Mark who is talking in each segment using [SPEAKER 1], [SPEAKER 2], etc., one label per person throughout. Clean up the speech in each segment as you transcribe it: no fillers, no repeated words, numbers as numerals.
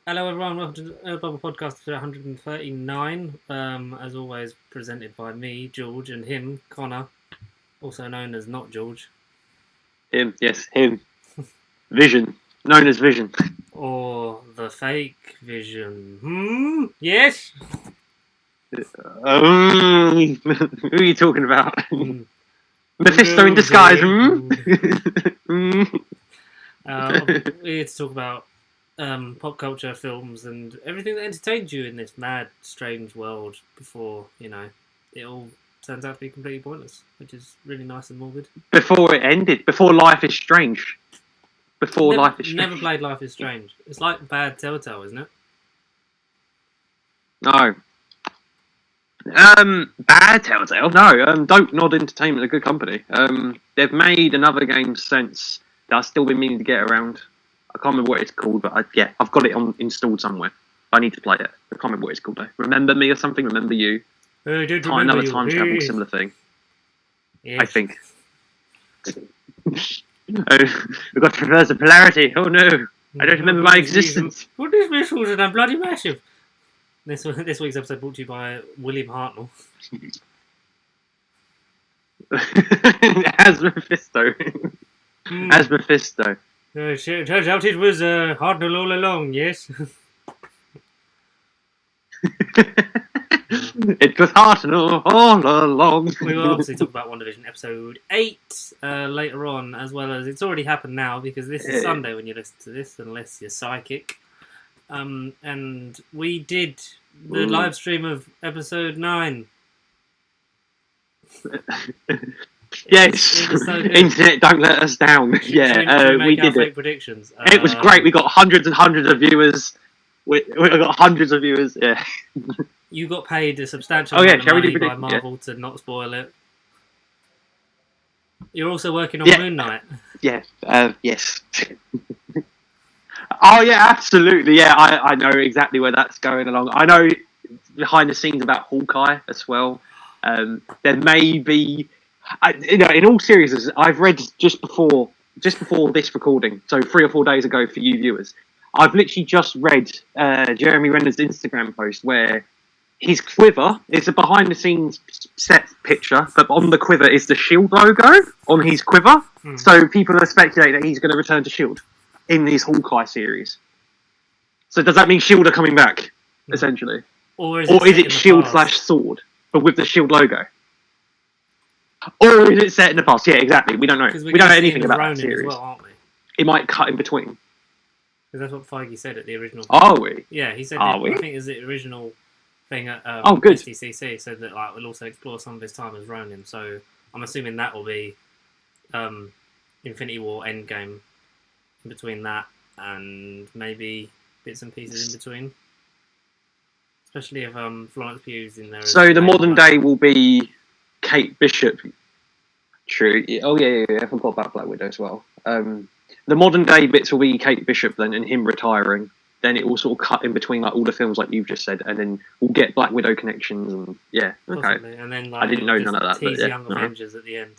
[SPEAKER 1] Hello everyone, welcome to the Bubble Podcast for 139. As always, presented by me, George, and him, Connor, also known as Not George.
[SPEAKER 2] Him. Vision, known as Vision.
[SPEAKER 1] Or the fake Vision. Yes?
[SPEAKER 2] Who are you talking about? Mephisto in disguise.
[SPEAKER 1] We're here to talk about pop culture, films, and everything that entertained you in this mad, strange world before, it all turns out to be completely pointless, which is really nice and morbid.
[SPEAKER 2] Before it ended, before Life is Strange.
[SPEAKER 1] Never played Life is Strange. It's like bad Telltale, isn't it?
[SPEAKER 2] No. Bad Telltale? No. Don't Nod Entertainment, a good company. They've made another game since that I've still been meaning to get around. I can't remember what it's called, but I've got it installed somewhere. I need to play it. I can't remember what it's called though. Remember Me or something? Remember You? Another time travel similar thing.
[SPEAKER 1] Yes.
[SPEAKER 2] I think. We've got to reverse the polarity. Oh no! I don't remember my existence.
[SPEAKER 1] What is missiles and I'm bloody massive? This week's episode brought to you by William Hartnell.
[SPEAKER 2] As Mephisto. As Mephisto.
[SPEAKER 1] It turns out it was Hartnell all along, yes?
[SPEAKER 2] It was Hartnell all along.
[SPEAKER 1] We will obviously talk about WandaVision episode 8 later on, as well as it's already happened now because this is Sunday when you listen to this, unless you're psychic. And we did the live stream of episode 9.
[SPEAKER 2] Yes,
[SPEAKER 1] so
[SPEAKER 2] internet, don't let us down. We did it.
[SPEAKER 1] Predictions.
[SPEAKER 2] It was great. We got hundreds and hundreds of viewers. We got hundreds of viewers. Yeah.
[SPEAKER 1] You got paid a substantial amount of money by Marvel to not spoil it. You're also working on Moon Knight.
[SPEAKER 2] Yeah. Yes. Oh yeah, absolutely. Yeah, I know exactly where that's going along. I know behind the scenes about Hawkeye as well. There may be, in all seriousness, I've read just before this recording, so 3 or 4 days ago for you viewers, I've literally just read Jeremy Renner's Instagram post where his quiver is a behind the scenes set picture, but on the quiver is the SHIELD logo on his quiver. So people are speculating that he's going to return to SHIELD in his Hawkeye series. So does that mean SHIELD are coming back, essentially?
[SPEAKER 1] Or is
[SPEAKER 2] it SHIELD/Sword, but with the SHIELD logo? Or is it set in the past? Yeah, exactly. We don't know. We don't know anything about that series.
[SPEAKER 1] As well, aren't we?
[SPEAKER 2] It might cut in between.
[SPEAKER 1] Because that's what Feige said at the original.
[SPEAKER 2] Are we?
[SPEAKER 1] Yeah, he said.
[SPEAKER 2] Are we?
[SPEAKER 1] I think it was the original thing at
[SPEAKER 2] good.
[SPEAKER 1] SDCC said that we'll also explore some of his time as Ronin. So I'm assuming that will be Infinity War Endgame in between that and maybe bits and pieces in between. Especially if Florence Pugh's in there.
[SPEAKER 2] So the modern day will be Kate Bishop. True. Oh yeah. I forgot about Black Widow as well. The modern day bits will be Kate Bishop then and him retiring. Then it will sort of cut in between all the films like you've just said, and then we'll get Black Widow connections and okay.
[SPEAKER 1] Possibly. And then
[SPEAKER 2] I didn't know none of that.
[SPEAKER 1] Tease Young Avengers at the end.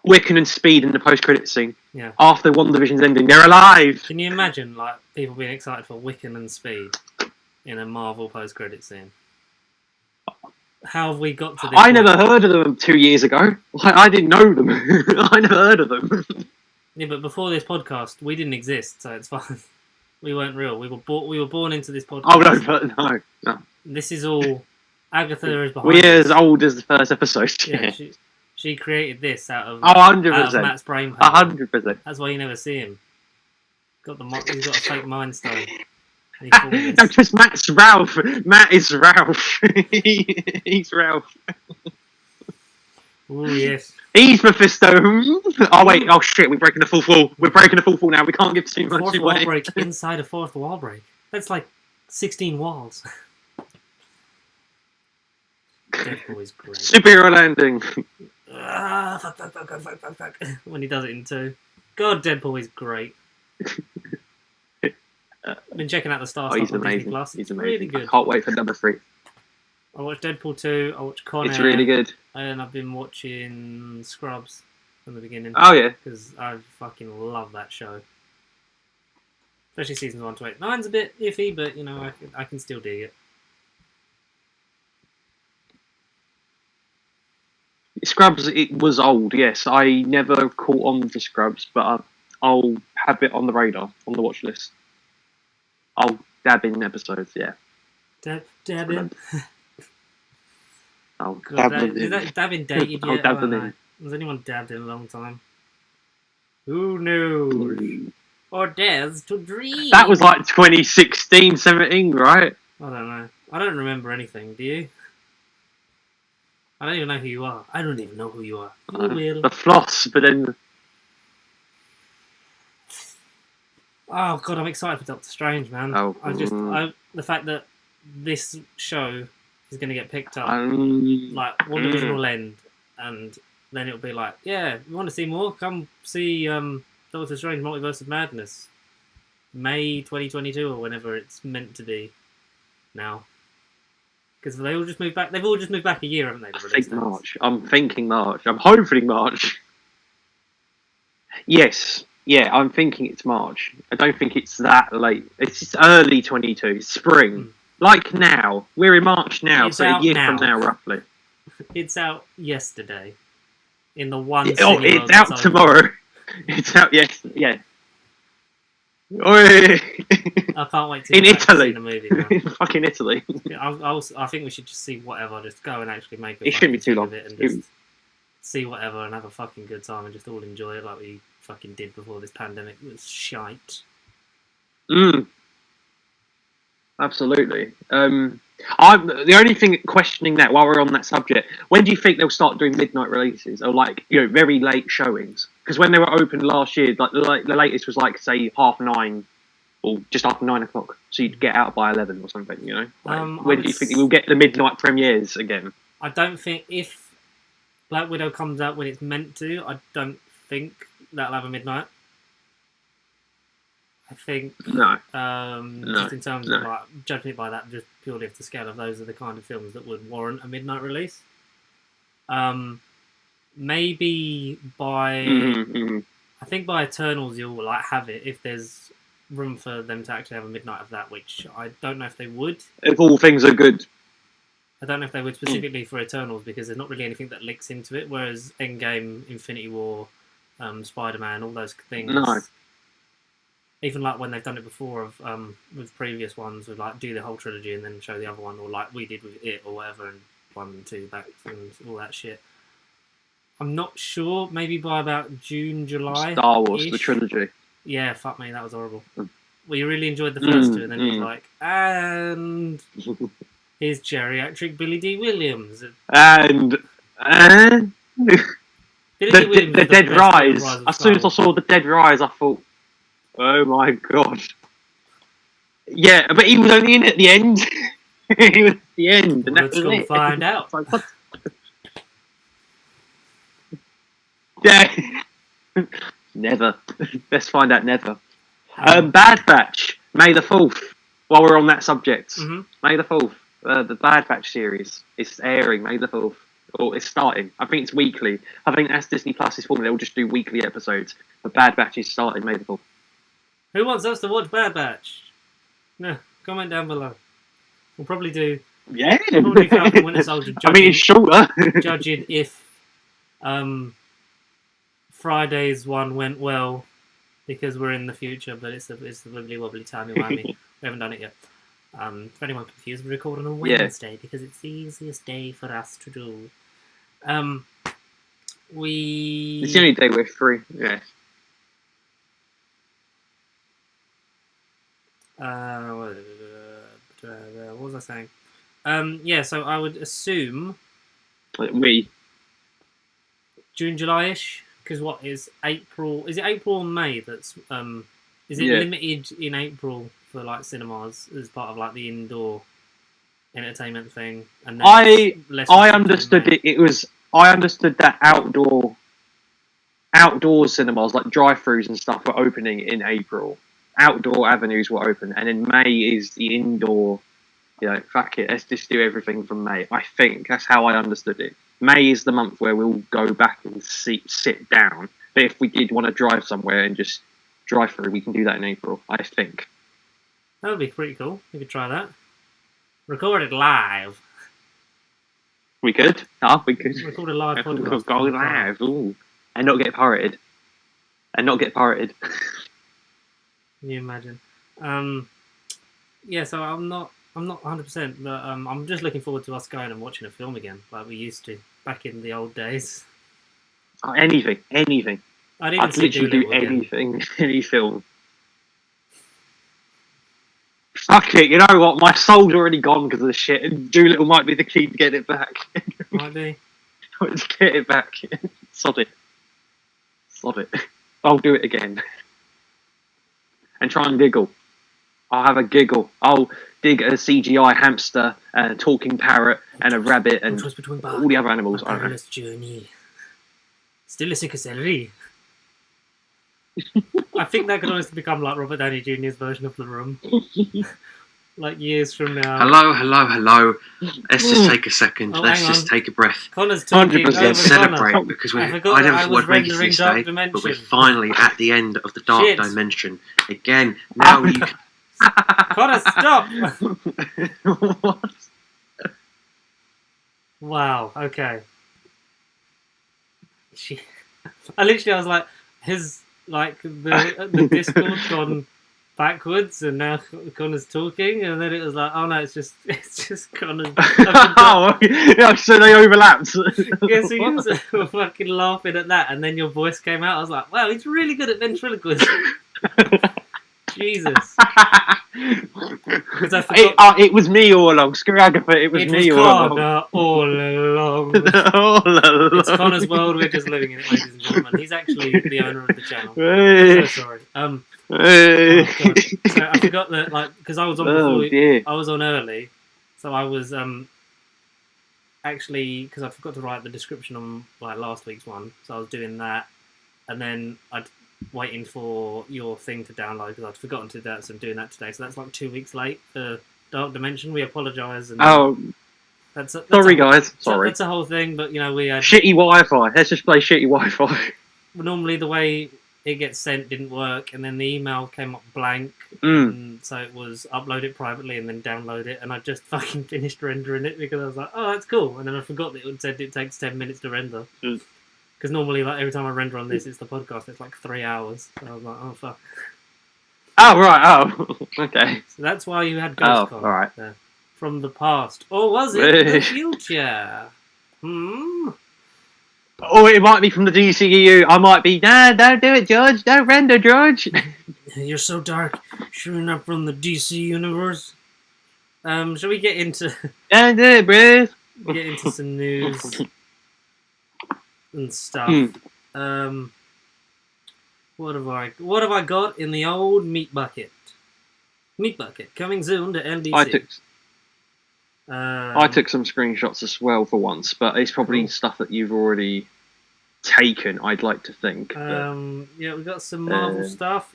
[SPEAKER 2] Wiccan and Speed in the post-credits scene.
[SPEAKER 1] Yeah.
[SPEAKER 2] After WandaVision's ending, they're alive.
[SPEAKER 1] Can you imagine people being excited for Wiccan and Speed in a Marvel post-credit scene? How have we got to this?
[SPEAKER 2] I never heard of them 2 years ago. I didn't know them. I never heard of them.
[SPEAKER 1] Yeah, but before this podcast, we didn't exist, so it's fine. We weren't real. We were born into this podcast.
[SPEAKER 2] Oh no.
[SPEAKER 1] This is all Agatha is behind.
[SPEAKER 2] We're as old as the first episode.
[SPEAKER 1] Yeah, she created this out of
[SPEAKER 2] 100%.
[SPEAKER 1] Matt's brain power.
[SPEAKER 2] 100%.
[SPEAKER 1] That's why you never see him. He's got a fake mind stone.
[SPEAKER 2] No, because Matt's Ralph. Matt is Ralph. He's Ralph.
[SPEAKER 1] Oh yes.
[SPEAKER 2] He's Mephisto. Oh wait. Oh shit. We're breaking the full fall. We're breaking the full fall now. We can't give too much away.
[SPEAKER 1] Fourth wall break inside a fourth wall break. That's like 16 walls. Deadpool is great.
[SPEAKER 2] Superhero landing.
[SPEAKER 1] Fuck. When he does it in 2. God, Deadpool is great. I've been checking out the Star stuff on Disney Plus.
[SPEAKER 2] He's amazing.
[SPEAKER 1] Really good.
[SPEAKER 2] I can't wait for number 3.
[SPEAKER 1] I watched Deadpool 2. I watched Con Air.
[SPEAKER 2] It's really good.
[SPEAKER 1] And I've been watching Scrubs from the beginning.
[SPEAKER 2] Oh yeah.
[SPEAKER 1] Because I fucking love that show. Especially seasons 1 to 8. 9's a bit iffy, but you know I can still dig it.
[SPEAKER 2] Scrubs, it was old, yes. I never caught on to Scrubs, but I'll have it on the radar, on the watch list. I'll dab in episodes, yeah.
[SPEAKER 1] Dab in.
[SPEAKER 2] I'll
[SPEAKER 1] God,
[SPEAKER 2] dab
[SPEAKER 1] is
[SPEAKER 2] in.
[SPEAKER 1] that dabbing dated
[SPEAKER 2] I'll
[SPEAKER 1] yet?
[SPEAKER 2] dab
[SPEAKER 1] I
[SPEAKER 2] them
[SPEAKER 1] don't know.
[SPEAKER 2] in.
[SPEAKER 1] Has anyone dabbed in a long time? Who knows? Or dares to dream?
[SPEAKER 2] That was like 2016, 17, right?
[SPEAKER 1] I don't know. I don't remember anything. Do you? I don't even know who you are. I don't even know who you are. Who will?
[SPEAKER 2] The floss, but then...
[SPEAKER 1] Oh god, I'm excited for Doctor Strange, man.
[SPEAKER 2] Oh,
[SPEAKER 1] The fact that this show is going to get picked up, like WandaVision will end, and then it'll be like, yeah, you want to see more? Come see Doctor Strange: Multiverse of Madness, May 2022 or whenever it's meant to be. Now, because they all just moved back. They've all just moved back a year, haven't they?
[SPEAKER 2] I think March. I'm thinking March. I'm hoping March. Yes. Yeah, I'm thinking it's March. I don't think it's that late. It's early 22, spring. Like now. We're in March now,
[SPEAKER 1] It's
[SPEAKER 2] so
[SPEAKER 1] out
[SPEAKER 2] a year
[SPEAKER 1] now.
[SPEAKER 2] from now, roughly.
[SPEAKER 1] It's out yesterday. In the one.
[SPEAKER 2] Oh,
[SPEAKER 1] cinema
[SPEAKER 2] it's out
[SPEAKER 1] that's
[SPEAKER 2] tomorrow.
[SPEAKER 1] open.
[SPEAKER 2] It's out yesterday. Yeah. Oi.
[SPEAKER 1] I can't wait to
[SPEAKER 2] In
[SPEAKER 1] get back to
[SPEAKER 2] Italy.
[SPEAKER 1] see the movie. Man.
[SPEAKER 2] In fucking Italy.
[SPEAKER 1] I think we should just see whatever. Just go and actually make
[SPEAKER 2] It shouldn't be too long.
[SPEAKER 1] of it and just see whatever and have a fucking good time and just all enjoy it like we fucking did before this pandemic was shite.
[SPEAKER 2] Absolutely. I'm the only thing questioning that while we're on that subject. When do you think they'll start doing midnight releases or like very late showings? Because when they were open last year, like the latest was like say 9:30 or just after 9 o'clock, so you'd get out by 11 or something. You know. When do you think we'll get the midnight premieres again?
[SPEAKER 1] I don't think if Black Widow comes out when it's meant to, I don't think that'll have a midnight. I think
[SPEAKER 2] No.
[SPEAKER 1] Just in terms of like judging it by that, just purely off the scale of those are the kind of films that would warrant a midnight release. Maybe by I think by Eternals you'll like have it if there's room for them to actually have a midnight of that, which I don't know if they would.
[SPEAKER 2] If all things are good.
[SPEAKER 1] I don't know if they would specifically for Eternals because there's not really anything that links into it. Whereas Endgame, Infinity War, Spider-Man, all those things.
[SPEAKER 2] No.
[SPEAKER 1] Even like when they've done it before with previous ones, with like do the whole trilogy and then show the other one, or like we did with It or whatever, and 1 and 2 back and all that shit. I'm not sure. Maybe by about June, July.
[SPEAKER 2] Star Wars, the trilogy.
[SPEAKER 1] Yeah, fuck me, that was horrible. Well, you really enjoyed the first two, and then it was like, and here's geriatric Billy D. Williams.
[SPEAKER 2] And the Dead Rise. As soon as I saw the Dead Rise, I thought, oh my god. Yeah, but he was only in at the end. He was at the end. And
[SPEAKER 1] Let's go find out.
[SPEAKER 2] Like, what? Yeah. Never. Let's find out never. Bad Batch, May the 4th. While we're on that subject. May the 4th. The Bad Batch series is airing May the 4th. Or it's starting. I think it's weekly. I think that's Disney Plus's formula. They'll just do weekly episodes. The Bad Batch is starting May the 4th.
[SPEAKER 1] Who wants us to watch Bad Batch? No, comment down below. We'll probably do.
[SPEAKER 2] Yeah.
[SPEAKER 1] Probably Falcon Winter Soldier.
[SPEAKER 2] I mean, it's shorter.
[SPEAKER 1] Judging if Friday's one went well, because we're in the future, but it's the wibbly wobbly timey wimey. We haven't done it yet. For anyone confused, we record on a Wednesday because it's the easiest day for us to do.
[SPEAKER 2] It's the only day we're free. Yeah.
[SPEAKER 1] What was I saying? Yeah, so I would assume June, July-ish, because what is April? Is it April or May? That's is it limited in April for like cinemas as part of like the indoor entertainment thing? And then
[SPEAKER 2] I understood it. I understood that outdoor cinemas like drive-throughs and stuff were opening in April. Outdoor avenues were open, and then May is the indoor. Fuck it, let's just do everything from May. I think that's how I understood it. May is the month where we'll go back and sit down. But if we did want to drive somewhere and just drive-through. We can do that in April, I think.
[SPEAKER 1] That would be pretty cool. We could try that. Record it live.
[SPEAKER 2] We could. Oh, we could.
[SPEAKER 1] Record a live podcast.
[SPEAKER 2] Go live. Ooh. And not get pirated.
[SPEAKER 1] Can you imagine? Yeah, so I'm not 100%, but I'm just looking forward to us going and watching a film again, like we used to back in the old days.
[SPEAKER 2] Oh, anything. I'd literally do anything, any film. Fuck it, you know what? My soul's already gone because of the shit, and Doolittle might be the key to get it back.
[SPEAKER 1] Might be.
[SPEAKER 2] Let's get it back. Sod it. I'll do it again. And try and giggle. I'll have a giggle. I'll dig a CGI hamster, and a talking parrot, and a rabbit, and all the other animals.
[SPEAKER 1] A perilous journey. Still a sick of celery. I think that could honestly become like Robert Downey Jr.'s version of The Room. Like years from now.
[SPEAKER 3] Hello. Let's just take a second. Let's just take a breath.
[SPEAKER 1] Connor's talking
[SPEAKER 2] 100%.
[SPEAKER 3] Let's celebrate because I don't know what makes this day, but we're finally at the end of the dark dimension. Again, now you can...
[SPEAKER 1] Connor, stop!
[SPEAKER 2] What?
[SPEAKER 1] Wow, okay. I was like, the Discord gone backwards, and now Connor's talking, and then it was like, oh no, it's just Connor.
[SPEAKER 2] Oh, yeah, so they overlapped.
[SPEAKER 1] Yeah, so you were fucking laughing at that, and then your voice came out. I was like, wow, he's really good at ventriloquism. Jesus. Because I forgot.
[SPEAKER 2] It was me all along. Screw Agatha, it was me all along.
[SPEAKER 1] All along. It's Connor's world, we're just living in it, ladies and gentlemen. He's actually the owner of the channel. I'm so sorry. Oh, so I forgot that, like, because I was on before, I was on early, so I was actually, because I forgot to write the description on like last week's one, so I was doing that, and then I'd waiting for your thing to download because I'd forgotten to do that, so I'm doing that today. So that's like 2 weeks late for Dark Dimension. We apologise.
[SPEAKER 2] Sorry, guys. Sorry.
[SPEAKER 1] That's a whole thing, but you know we had
[SPEAKER 2] shitty Wi-Fi. Let's just play shitty Wi-Fi.
[SPEAKER 1] Normally the way it gets sent didn't work, and then the email came up blank, and so it was upload it privately and then download it, and I just fucking finished rendering it because I was like, oh, that's cool, and then I forgot that it said it takes 10 minutes to render. Because normally, like every time I render on this, it's the podcast. It's like 3 hours. So I was like, oh fuck.
[SPEAKER 2] Oh right. Oh, okay.
[SPEAKER 1] So that's why you had GhostCon.
[SPEAKER 2] All right.
[SPEAKER 1] From the past, or was it the future?
[SPEAKER 2] Oh, it might be from the DCEU. I might be. Nah, don't do it, George. Don't render, George.
[SPEAKER 1] You're so dark. Sure not from the DC universe. Shall we get into?
[SPEAKER 2] Don't do it, Bruce.
[SPEAKER 1] Get into some news and stuff. What have I got in the old meat bucket? Meat bucket coming soon to NBC.
[SPEAKER 2] I took some screenshots as well for once, but it's probably stuff that you've already taken. I'd like to think.
[SPEAKER 1] Yeah, we got some Marvel stuff.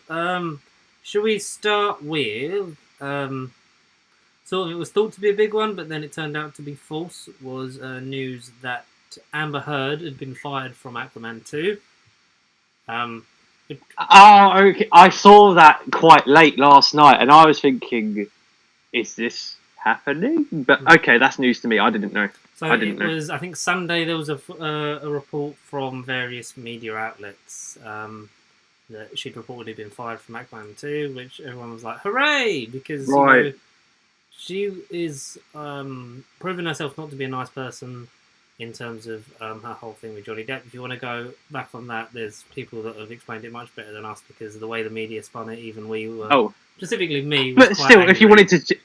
[SPEAKER 1] Should we start with sort of it was thought to be a big one, but then it turned out to be false. Was news that Amber Heard had been fired from Aquaman 2.
[SPEAKER 2] Okay. I saw that quite late last night, and I was thinking, is this happening? But okay, that's news to me. I didn't know.
[SPEAKER 1] So I think Sunday there was a report from various media outlets that she'd reportedly been fired from Aquaman 2, which everyone was like, hooray! Because you know, she is proving herself not to be a nice person in terms of her whole thing with Johnny Depp. If you want to go back on that, there's people that have explained it much better than us because of the way the media spun it. Even we were, specifically me.
[SPEAKER 2] But still, if you wanted to.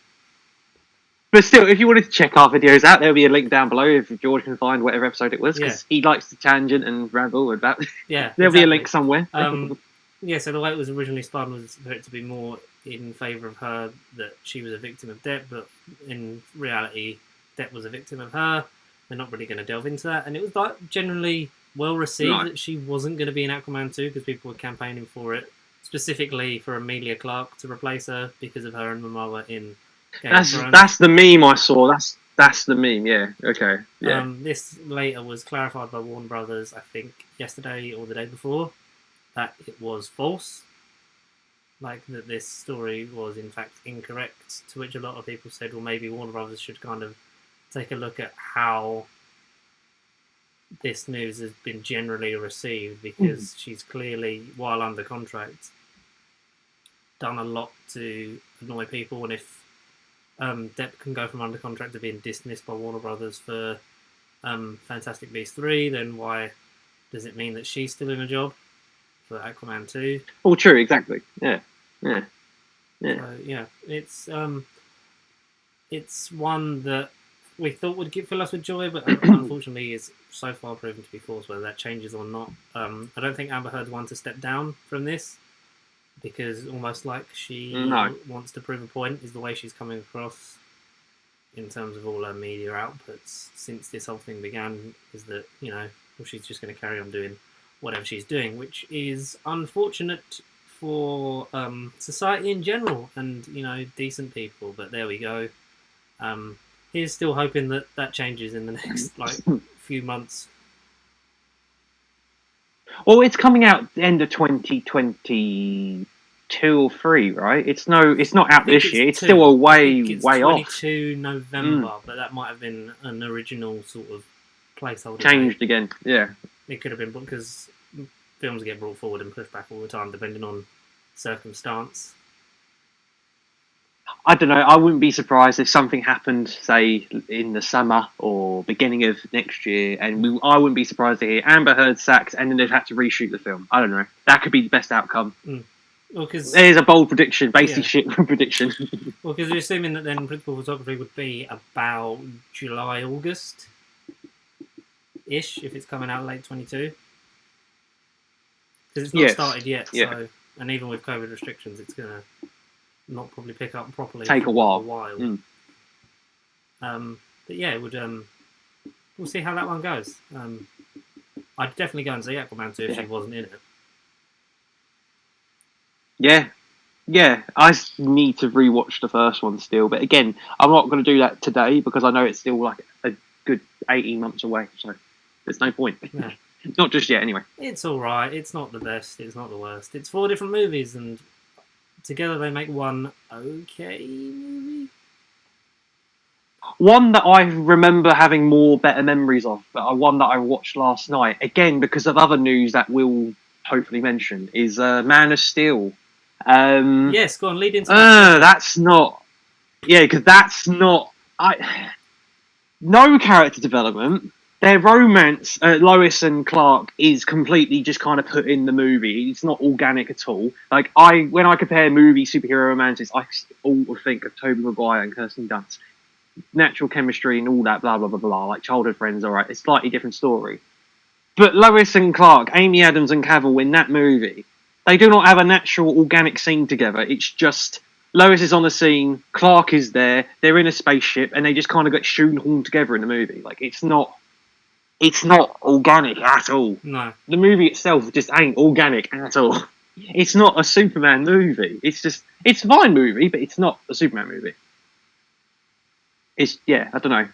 [SPEAKER 2] But still, if you wanted to check our videos out, there'll be a link down below if George can find whatever episode it was, because he likes to tangent and ramble and that.
[SPEAKER 1] Yeah,
[SPEAKER 2] there'll be a link somewhere.
[SPEAKER 1] Yeah, so the way it was originally spun was for it to be more in favour of her, that she was a victim of Depp, but in reality, Depp was a victim of her. They're not really going to delve into that, and it was like generally well received that she wasn't going to be in Aquaman 2 because people were campaigning for it, specifically for Emilia Clarke to replace her because of her and Momoa in Game of Thrones.
[SPEAKER 2] That's the meme I saw. That's the meme. Yeah. Okay. Yeah.
[SPEAKER 1] This later was clarified by Warner Brothers, I think yesterday or the day before, that it was false. like that this story was in fact incorrect, to which a lot of people said, well, maybe Warner Brothers should kind of take a look at how this news has been generally received, because she's clearly, while under contract, done a lot to annoy people, and if Depp can go from under contract to being dismissed by Warner Brothers for Fantastic Beasts 3, then why does it mean that she's still in a job for Aquaman 2?
[SPEAKER 2] Oh, true, exactly. Yeah. So,
[SPEAKER 1] yeah, it's one that we thought would fill us with joy, but unfortunately is so far proven to be false, whether that changes or not. I don't think Amber Heard's one to step down from this, because almost like she wants to prove a point, is the way she's coming across in terms of all her media outputs since this whole thing began, is that, she's just going to carry on doing whatever she's doing, which is unfortunate for society in general and, decent people. But there we go. He's still hoping that changes in the next few months.
[SPEAKER 2] Well, it's coming out the end of 2022 or 3, right? It's not out this year. It's still a way off.
[SPEAKER 1] 22 November, but that might have been an original sort of placeholder.
[SPEAKER 2] Changed again, yeah.
[SPEAKER 1] It could have been, because films get brought forward and pushed back all the time, depending on circumstance.
[SPEAKER 2] I don't know. I wouldn't be surprised if something happened, say, in the summer or beginning of next year, and I wouldn't be surprised to hear Amber Heard sacked, and then they'd have to reshoot the film. I don't know. That could be the best outcome.
[SPEAKER 1] Well,
[SPEAKER 2] there's a bold prediction, basically shit prediction.
[SPEAKER 1] Well, because we're assuming that then principal photography would be about July, August-ish, if it's coming out late 22. Because it's not started yet, so, and even with COVID restrictions, it's going to not probably pick up properly.
[SPEAKER 2] Take a while.
[SPEAKER 1] But yeah, it would. We'll see how that one goes. I'd definitely go and see Aquaman 2 if she wasn't in it.
[SPEAKER 2] Yeah. I need to rewatch the first one still, but again, I'm not going to do that today because I know it's still like a good 18 months away. So there's no point.
[SPEAKER 1] Yeah.
[SPEAKER 2] Not just yet, anyway.
[SPEAKER 1] It's all right. It's not the best. It's not the worst. It's 4 different movies, and together they make one okay movie.
[SPEAKER 2] One that I remember having more better memories of, but one that I watched last night, again because of other news that we'll hopefully mention, is Man of Steel.
[SPEAKER 1] Yes, go on, lead into that.
[SPEAKER 2] That's not... Yeah, because that's not... No character development. Their romance, Lois and Clark, is completely just kind of put in the movie. It's not organic at all. Like, when I compare movie superhero romances, I always think of Tobey Maguire and Kirsten Dunst. Natural chemistry and all that, blah, blah, blah, blah. Like, childhood friends, all right. It's a slightly different story. But Lois and Clark, Amy Adams and Cavill in that movie, they do not have a natural, organic scene together. It's just... Lois is on the scene, Clark is there, they're in a spaceship, and they just kind of get shoehorned together in the movie. Like, it's not organic at all.
[SPEAKER 1] No.
[SPEAKER 2] The movie itself just ain't organic at all. It's not a Superman movie. It's a fine movie, but it's not a Superman movie. I don't know.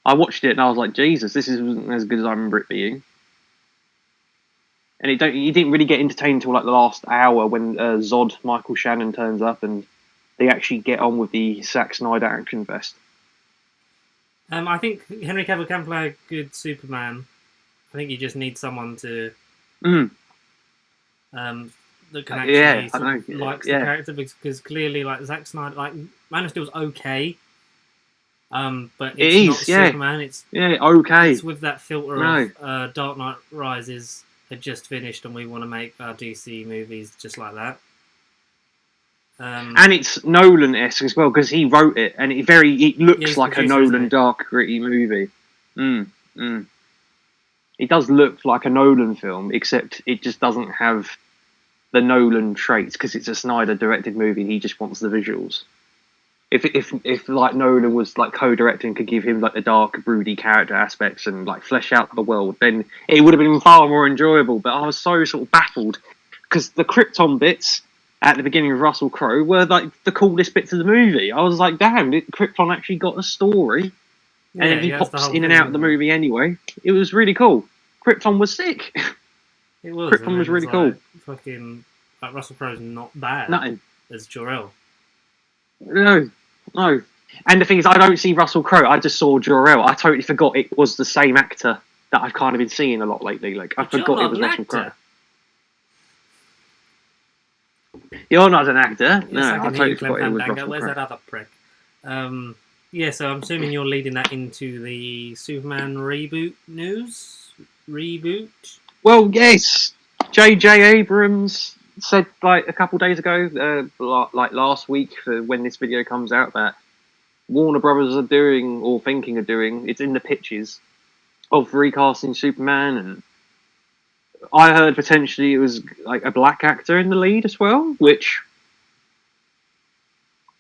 [SPEAKER 2] I watched it and I was like, Jesus, this isn't as good as I remember it being. And you didn't really get entertained until like the last hour when Zod, Michael Shannon, turns up and they actually get on with the Zack Snyder action fest.
[SPEAKER 1] I think Henry Cavill can play a good Superman. I think you just need someone to that can actually likes the character, because clearly, like, Zack Snyder, like, Man of Steel's okay, but it's not Superman. It's
[SPEAKER 2] okay.
[SPEAKER 1] It's with that filter of Dark Knight Rises had just finished, and we want to make our DC movies just like that.
[SPEAKER 2] And it's Nolan-esque as well, because he wrote it, and it looks like a Nolan dark, gritty movie. It does look like a Nolan film, except it just doesn't have the Nolan traits, because it's a Snyder-directed movie, and he just wants the visuals. If like Nolan was like co-directing, could give him like the dark, broody character aspects and like flesh out the world, then it would have been far more enjoyable. But I was so sort of baffled, because the Krypton bits at the beginning of Russell Crowe were like the coolest bits of the movie. I was like, damn, Krypton actually got a story, and then he pops in and out of the movie anyway. It was really cool. Krypton was sick.
[SPEAKER 1] It was.
[SPEAKER 2] Krypton was really cool.
[SPEAKER 1] Fucking Like Russell Crowe's not bad
[SPEAKER 2] Nothing.
[SPEAKER 1] as Jor-El.
[SPEAKER 2] No. And the thing is, I don't see Russell Crowe. I just saw Jor-El. I totally forgot it was the same actor that I've kind of been seeing a lot lately. Like I forgot it was Russell Crowe. You're not an actor.
[SPEAKER 1] Yes,
[SPEAKER 2] no, I totally forgot it was Russell Crowe.
[SPEAKER 1] Where's that other prick? Yeah, so I'm assuming you're leading that into the Superman reboot news. Reboot.
[SPEAKER 2] Well, yes. J.J. Abrams said like a couple days ago, like last week, for when this video comes out, that Warner Brothers are doing or thinking of doing. It's in the pitches of recasting Superman, and I heard potentially it was like a black actor in the lead as well, which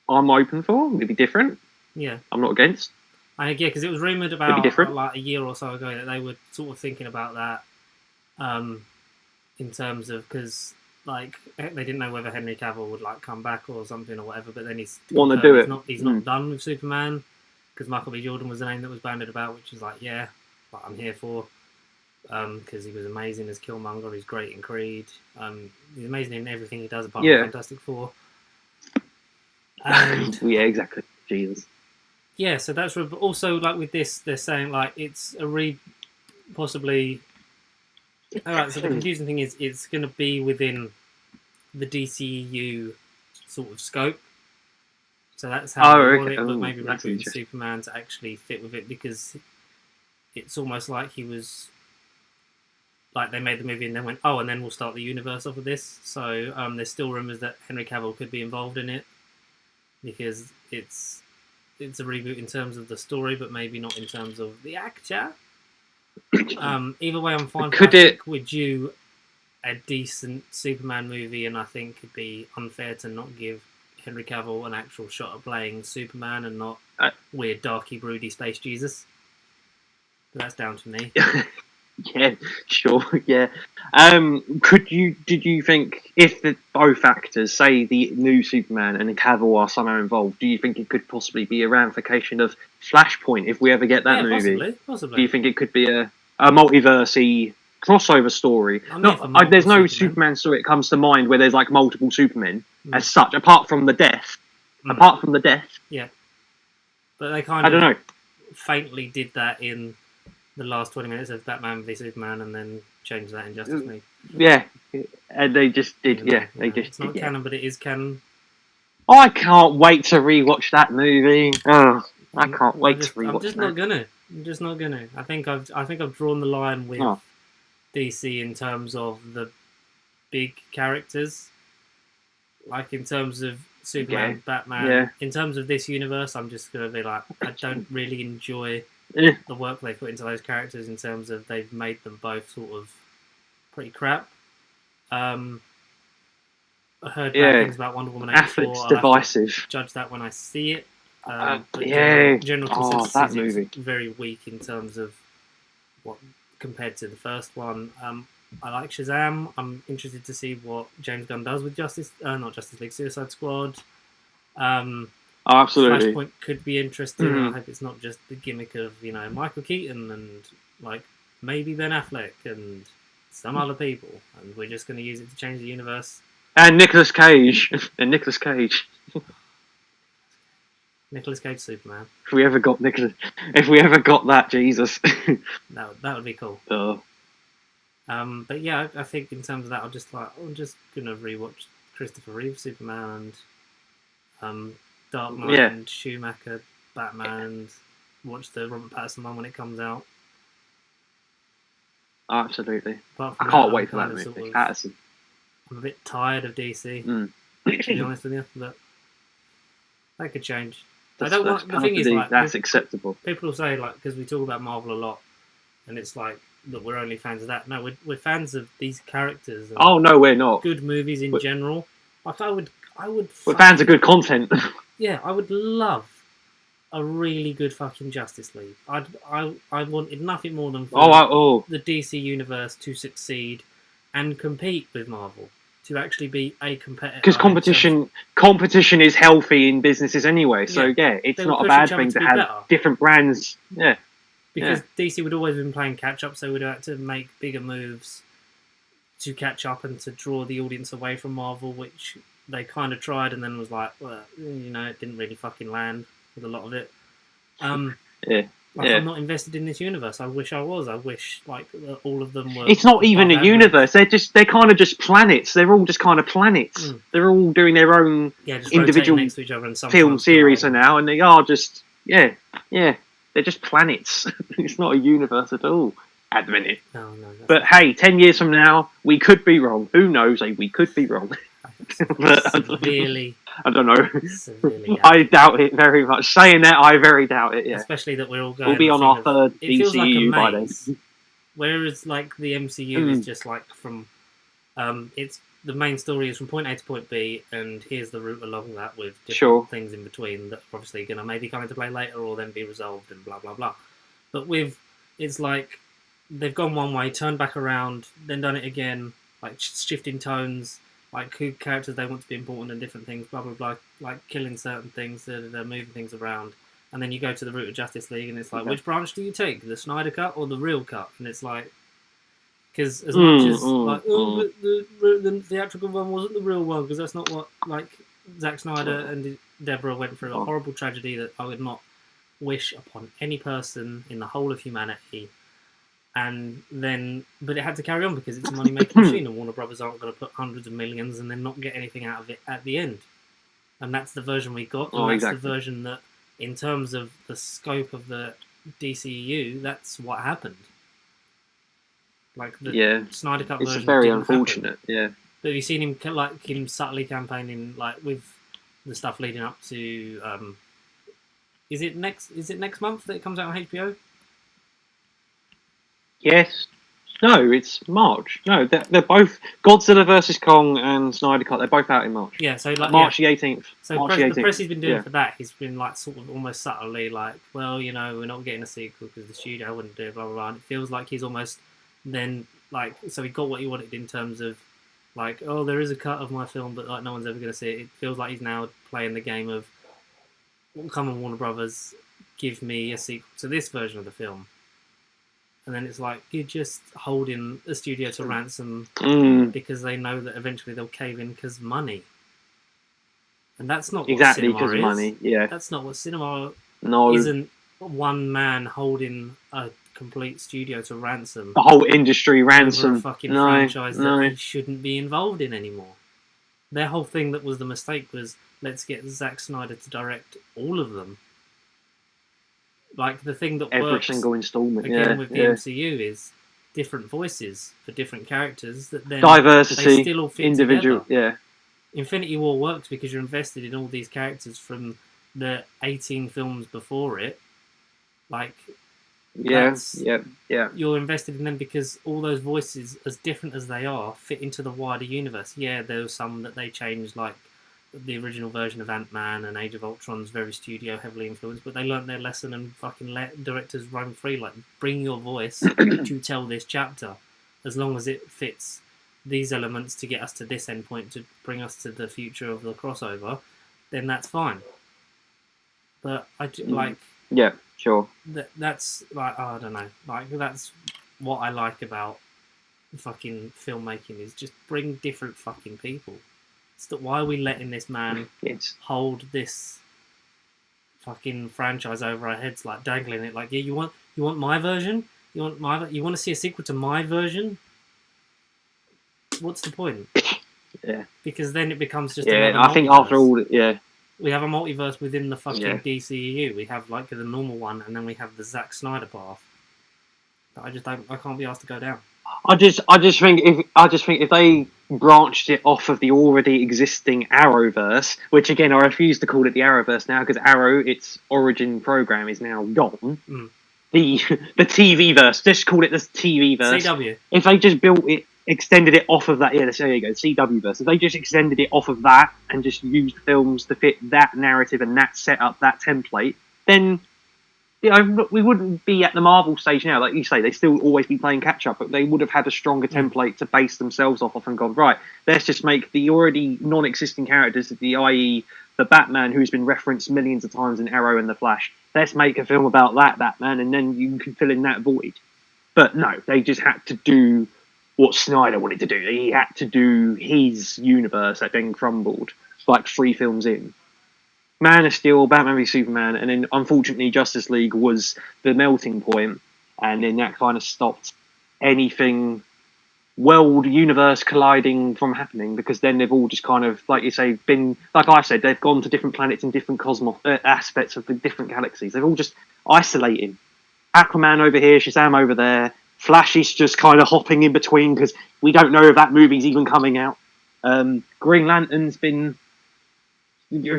[SPEAKER 2] I'm open for. It'd be different.
[SPEAKER 1] Yeah,
[SPEAKER 2] I'm not against.
[SPEAKER 1] Yeah, because it was rumored about like a year or so ago that they were sort of thinking about that, in terms of because like they didn't know whether Henry Cavill would like come back or something or whatever. But then he's
[SPEAKER 2] want to do it.
[SPEAKER 1] He's not done with Superman because Michael B. Jordan was the name that was bandied about, which is like what I'm here for. Because he was amazing as Killmonger, he's great in Creed. He's amazing in everything he does apart from Fantastic Four. And
[SPEAKER 2] yeah, exactly. Jesus.
[SPEAKER 1] Yeah, so that's also like with this, they're saying like it's a possibly. All right, so the confusing thing is it's going to be within the DCU sort of scope. So that's how they want it, but maybe rebooting Superman to actually fit with it because it's almost like he was. Like they made the movie and then went, and then we'll start the universe off of this. So there's still rumours that Henry Cavill could be involved in it because it's a reboot in terms of the story, but maybe not in terms of the actor. Either way, I'm fine. With you a decent Superman movie, and I think it'd be unfair to not give Henry Cavill an actual shot at playing Superman and not weird, darky, broody space Jesus. But that's down to me.
[SPEAKER 2] Yeah, sure. Yeah. Did you think if both actors, say the new Superman and the Cavill, are somehow involved, do you think it could possibly be a ramification of Flashpoint if we ever get that movie?
[SPEAKER 1] Possibly.
[SPEAKER 2] Do you think it could be a multiverse crossover story? There's no Superman story that comes to mind where there's like multiple Supermen as such, apart from the death.
[SPEAKER 1] Yeah. But they kind of faintly did that in the last 20 minutes of Batman v Superman, and then changed that in Justice League.
[SPEAKER 2] Yeah, and they just did.
[SPEAKER 1] It's not canon, but it is canon.
[SPEAKER 2] I can't wait to rewatch that movie. Oh, I can't wait to rewatch.
[SPEAKER 1] I'm just not gonna. I think I've drawn the line with DC in terms of the big characters, like in terms of Superman, Batman. Yeah. In terms of this universe, I'm just gonna be like, I don't really enjoy the work they put into those characters in terms of they've made them both sort of pretty crap. I heard bad things about Wonder Woman 84.
[SPEAKER 2] Affleck's divisive.
[SPEAKER 1] Judge that when I see it.
[SPEAKER 2] General
[SPEAKER 1] consensus
[SPEAKER 2] that
[SPEAKER 1] is
[SPEAKER 2] movie.
[SPEAKER 1] Very weak in terms of what compared to the first one. I like Shazam. I'm interested to see what James Gunn does with Suicide Squad.
[SPEAKER 2] Absolutely.
[SPEAKER 1] Flashpoint could be interesting. I hope it's not just the gimmick of Michael Keaton and like maybe Ben Affleck and some other people, and we're just going to use it to change the universe.
[SPEAKER 2] And Nicolas Cage. Nicolas Cage
[SPEAKER 1] Superman.
[SPEAKER 2] If we ever got that, Jesus.
[SPEAKER 1] that would be cool. But yeah, I think in terms of that, I'm just gonna rewatch Christopher Reeve Superman and Dark Knight and Schumacher Batman and watch the Robert Pattinson one when it comes out.
[SPEAKER 2] Absolutely. I can't wait for that movie. Pattinson.
[SPEAKER 1] I'm a bit tired of DC, to be honest with you, but that could change. The thing is,
[SPEAKER 2] that's acceptable.
[SPEAKER 1] People will say, like, because we talk about Marvel a lot, and it's like, look, we're only fans of that. No, we're fans of these characters.
[SPEAKER 2] Oh no, we're not.
[SPEAKER 1] Good movies in general. Like I would.
[SPEAKER 2] We're fans of good content.
[SPEAKER 1] Yeah, I would love a really good fucking Justice League. I wanted nothing more than for the DC universe to succeed and compete with Marvel. To actually be a competitor.
[SPEAKER 2] Because competition is healthy in businesses anyway. So it's not a bad thing to have different brands. Yeah.
[SPEAKER 1] Because DC would always been playing catch up, so we'd have to make bigger moves. to catch up and to draw the audience away from Marvel, which they kind of tried and then was like, well, it didn't really fucking land with a lot of it. I'm not invested in this universe. I wish I was. I wish all of them were.
[SPEAKER 2] It's not even a universe. They're kind of just planets. They're all just kind of planets. They're all doing their own individual
[SPEAKER 1] next to each other and
[SPEAKER 2] film series now, and they are just they're just planets. It's not a universe at all at the minute.
[SPEAKER 1] No,
[SPEAKER 2] but hey, 10 years from now, we could be wrong. Who knows? We could be wrong.
[SPEAKER 1] Severely.
[SPEAKER 2] I don't know.
[SPEAKER 1] Severely,
[SPEAKER 2] I doubt it very much. Saying that, I very doubt it. Yeah.
[SPEAKER 1] Especially that we're all going.
[SPEAKER 2] We'll be on our third DCU by then.
[SPEAKER 1] Whereas, the MCU is just from, it's the main story is from point A to point B, and here's the route along that with different things in between that are obviously going to maybe come into play later or then be resolved and blah blah blah. But it's like they've gone one way, turned back around, then done it again, shifting tones. Who characters they want to be important and different things, blah, blah, blah, killing certain things, they're moving things around. And then you go to the route of Justice League and it's which branch do you take? The Snyder Cut or the real cut? And it's because as much as, the theatrical one wasn't the real one, because that's not what, Zack Snyder and Deborah went through a horrible tragedy that I would not wish upon any person in the whole of humanity. But it had to carry on because it's a money-making machine, and Warner Brothers aren't going to put hundreds of millions and then not get anything out of it at the end. And that's the version we got, and that's the version that, in terms of the scope of the DCEU, that's what happened. The Snyder Cut version.
[SPEAKER 2] It's very unfortunate,
[SPEAKER 1] But have you seen him subtly campaigning with the stuff leading up to? Is it next month that it comes out on HBO?
[SPEAKER 2] Yes. No, it's March. No, they're both Godzilla vs. Kong and Snyder Cut. They're both out in March.
[SPEAKER 1] Yeah, so
[SPEAKER 2] March the 18th.
[SPEAKER 1] So the press he's been doing for that, he's been sort of almost subtly well, we're not getting a sequel because the studio wouldn't do it, blah blah blah. And it feels like he's almost then so he got what he wanted in terms of there is a cut of my film, but no one's ever going to see it. It feels like he's now playing the game of, come on, Warner Brothers, give me a sequel to this version of the film. And then it's you're just holding a studio to ransom because they know that eventually they'll cave in because money. And that's not
[SPEAKER 2] exactly
[SPEAKER 1] because
[SPEAKER 2] of money. Yeah,
[SPEAKER 1] that's not what cinema.
[SPEAKER 2] No,
[SPEAKER 1] isn't one man holding a complete studio to ransom.
[SPEAKER 2] The whole industry ransom
[SPEAKER 1] a fucking franchise that he shouldn't be involved in anymore. Their whole thing that was the mistake was let's get Zack Snyder to direct all of them. The thing that
[SPEAKER 2] every
[SPEAKER 1] works
[SPEAKER 2] single installment
[SPEAKER 1] again with the MCU is different voices for different characters that then
[SPEAKER 2] diversity,
[SPEAKER 1] they still all fit
[SPEAKER 2] individual
[SPEAKER 1] together. Infinity War works because you're invested in all these characters from the 18 films before it. You're invested in them because all those voices, as different as they are, fit into the wider universe. Yeah, there were some that they changed, the original version of Ant-Man and Age of Ultron's very studio heavily influenced, but they learnt their lesson and fucking let directors roam free. Bring your voice to tell this chapter, as long as it fits these elements to get us to this endpoint to bring us to the future of the crossover, then that's fine. But
[SPEAKER 2] yeah, sure.
[SPEAKER 1] That's I don't know. That's what I like about fucking filmmaking is just bring different fucking people. Why are we letting this man hold this fucking franchise over our heads, dangling it? You want my version? You want to see a sequel to my version? What's the point?
[SPEAKER 2] Yeah.
[SPEAKER 1] Because then it becomes just another
[SPEAKER 2] I think after all,
[SPEAKER 1] we have a multiverse within the fucking DCEU. We have the normal one, and then we have the Zack Snyder path. That I can't be asked to go down.
[SPEAKER 2] I just think if they branched it off of the already existing Arrowverse, which again I refuse to call it the Arrowverse now because Arrow, its origin program, is now gone. The TV verse, just call it the TV verse.
[SPEAKER 1] CW.
[SPEAKER 2] If they just extended it off of that, there you go, CW verse. If they just extended it off of that and just used films to fit that narrative and that setup, that template, then we wouldn't be at the Marvel stage now. Like you say, they still always be playing catch up, but they would have had a stronger template to base themselves off of and gone, right, let's just make the already non-existing characters, i.e. the Batman, who's been referenced millions of times in Arrow and The Flash, let's make a film about that Batman, and then you can fill in that void. But no, they just had to do what Snyder wanted to do. He had to do his universe that then crumbled, like 3 films in. Man of Steel, Batman v Superman, and then unfortunately Justice League was the melting point, and then that kind of stopped anything world universe colliding from happening, because then they've all just kind of, like you say, been, like I said, they've gone to different planets and different aspects of the different galaxies. They're all just isolating. Aquaman over here, Shazam over there. Flash is just kind of hopping in between because we don't know if that movie's even coming out. Green Lantern's been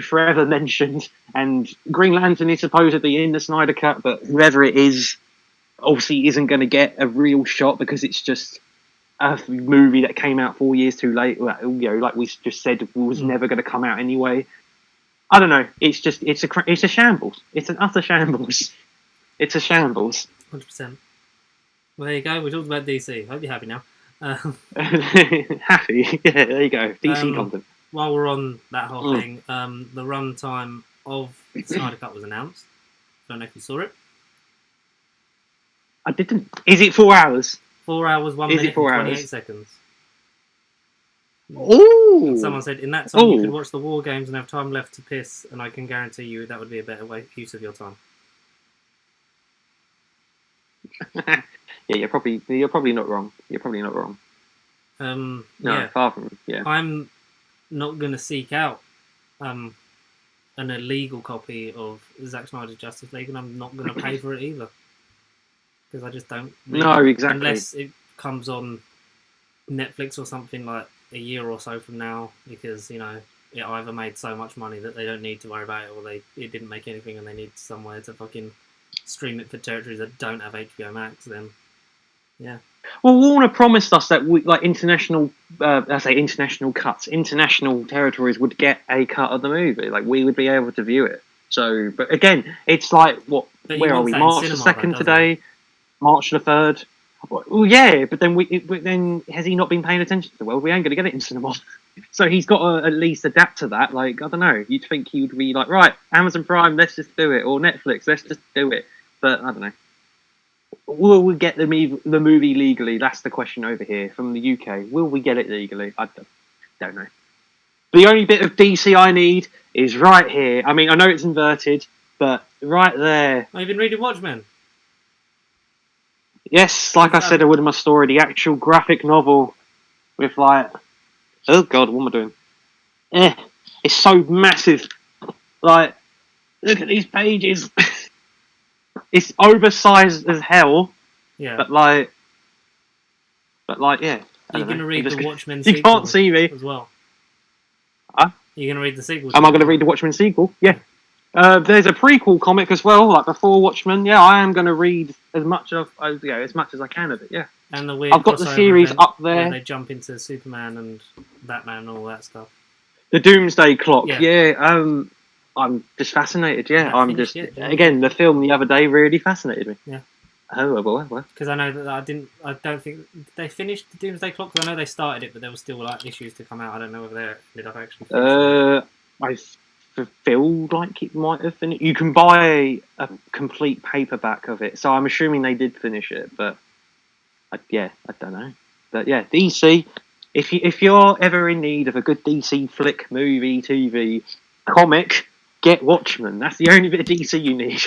[SPEAKER 2] forever mentioned, and Green Lantern is supposedly in the Snyder Cut, but whoever it is obviously isn't going to get a real shot because it's just a movie that came out 4 years too late. You know, like we just said, was never going to come out anyway. I don't know. It's a shambles. It's an utter shambles. It's a shambles.
[SPEAKER 1] 100%. Well, there you go. We talked about DC. Hope you're happy now.
[SPEAKER 2] Happy? Yeah, there you go. DC content.
[SPEAKER 1] While we're on that whole thing, the runtime of Snyder Cut was announced. Don't know if you saw it.
[SPEAKER 2] I didn't. Is it 4 hours?
[SPEAKER 1] 4 hours, 1 minute, and 28 seconds.
[SPEAKER 2] Ooh!
[SPEAKER 1] Someone said, in that time you could watch the War Games and have time left to piss, and I can guarantee you that would be a better use of your time.
[SPEAKER 2] Yeah, you're probably not wrong. You're probably not wrong. No,
[SPEAKER 1] yeah.
[SPEAKER 2] Far from
[SPEAKER 1] I'm not going to seek out an illegal copy of Zack Snyder's Justice League, and I'm not going to pay for it either. Because I just don't...
[SPEAKER 2] No, exactly.
[SPEAKER 1] Unless it comes on Netflix or something like a year or so from now, because, you know, it either made so much money that they don't need to worry about it, or it didn't make anything and they need somewhere to fucking stream it for territories that don't have HBO Max, then, yeah.
[SPEAKER 2] Well, Warner promised us that international cuts, international territories would get a cut of the movie. Like, we would be able to view it. So, but again, it's like, where are we? March the 2nd today? March the 3rd? Well, yeah, but then has he not been paying attention to the world? We ain't going to get it in cinema. So he's got to at least adapt to that. Like, I don't know. You'd think he would be like, right, Amazon Prime, let's just do it. Or Netflix, let's just do it. But I don't know. Will we get the movie legally? That's the question over here from the UK. Will we get it legally? I don't know. The only bit of DC I need is right here. I mean, I know it's inverted, but right there.
[SPEAKER 1] Oh, you've been reading Watchmen?
[SPEAKER 2] Yes, like I said, I would in my story, the actual graphic novel with like, oh god, what am I doing? It's so massive. Like, look at these pages. It's oversized as hell.
[SPEAKER 1] Yeah.
[SPEAKER 2] But like, yeah.
[SPEAKER 1] You're going to read the Watchmen sequel.
[SPEAKER 2] You can't see me
[SPEAKER 1] as well.
[SPEAKER 2] Huh?
[SPEAKER 1] You're going to read the sequel.
[SPEAKER 2] Am I going to read the Watchmen sequel? Yeah. There's a prequel comic as well, like before Watchmen. Yeah, I am going to read as much as I can of it. Yeah.
[SPEAKER 1] And the weird
[SPEAKER 2] I've got the series up there.
[SPEAKER 1] Where they jump into Superman and Batman and all that stuff.
[SPEAKER 2] The Doomsday Clock. Yeah. I'm just fascinated. Yeah, I'm just again the film the other day really fascinated me.
[SPEAKER 1] Yeah.
[SPEAKER 2] Oh well.
[SPEAKER 1] Because I know that I don't think they finished the Doomsday Clock. Because I know they started it, but there were still like issues to come out. I don't know whether they ended up actually finishing it. I feel like it might have finished. You can buy a complete paperback of it, so I'm assuming they did finish it. But I don't know. But yeah, DC. If you're ever in need of a good DC flick, movie, TV, comic, get Watchmen. That's the only bit of DC you need.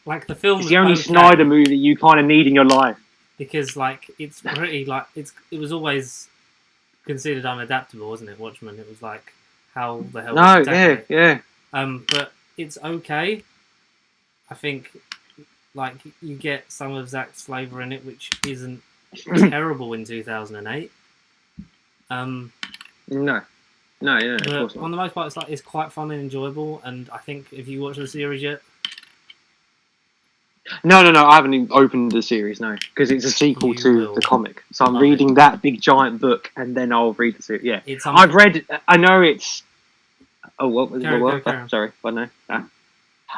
[SPEAKER 1] Like the film.
[SPEAKER 2] It's the only Snyder movie you kind of need in your life.
[SPEAKER 1] Because like it's pretty like it was always considered unadaptable, wasn't it? Watchmen. It was like how the hell.
[SPEAKER 2] No, yeah.
[SPEAKER 1] But it's okay. I think like you get some of Zack's flavour in it, which isn't terrible in 2008.
[SPEAKER 2] No, yeah. Of course not.
[SPEAKER 1] On the most part, it's quite fun and enjoyable. And I think if you watch the series yet.
[SPEAKER 2] No, I haven't even opened the series, no, because it's a sequel to the comic. So I'm reading that big giant book, and then I'll read the series. Yeah, I've read. I know it's. Oh, what was what? Sorry, what? No.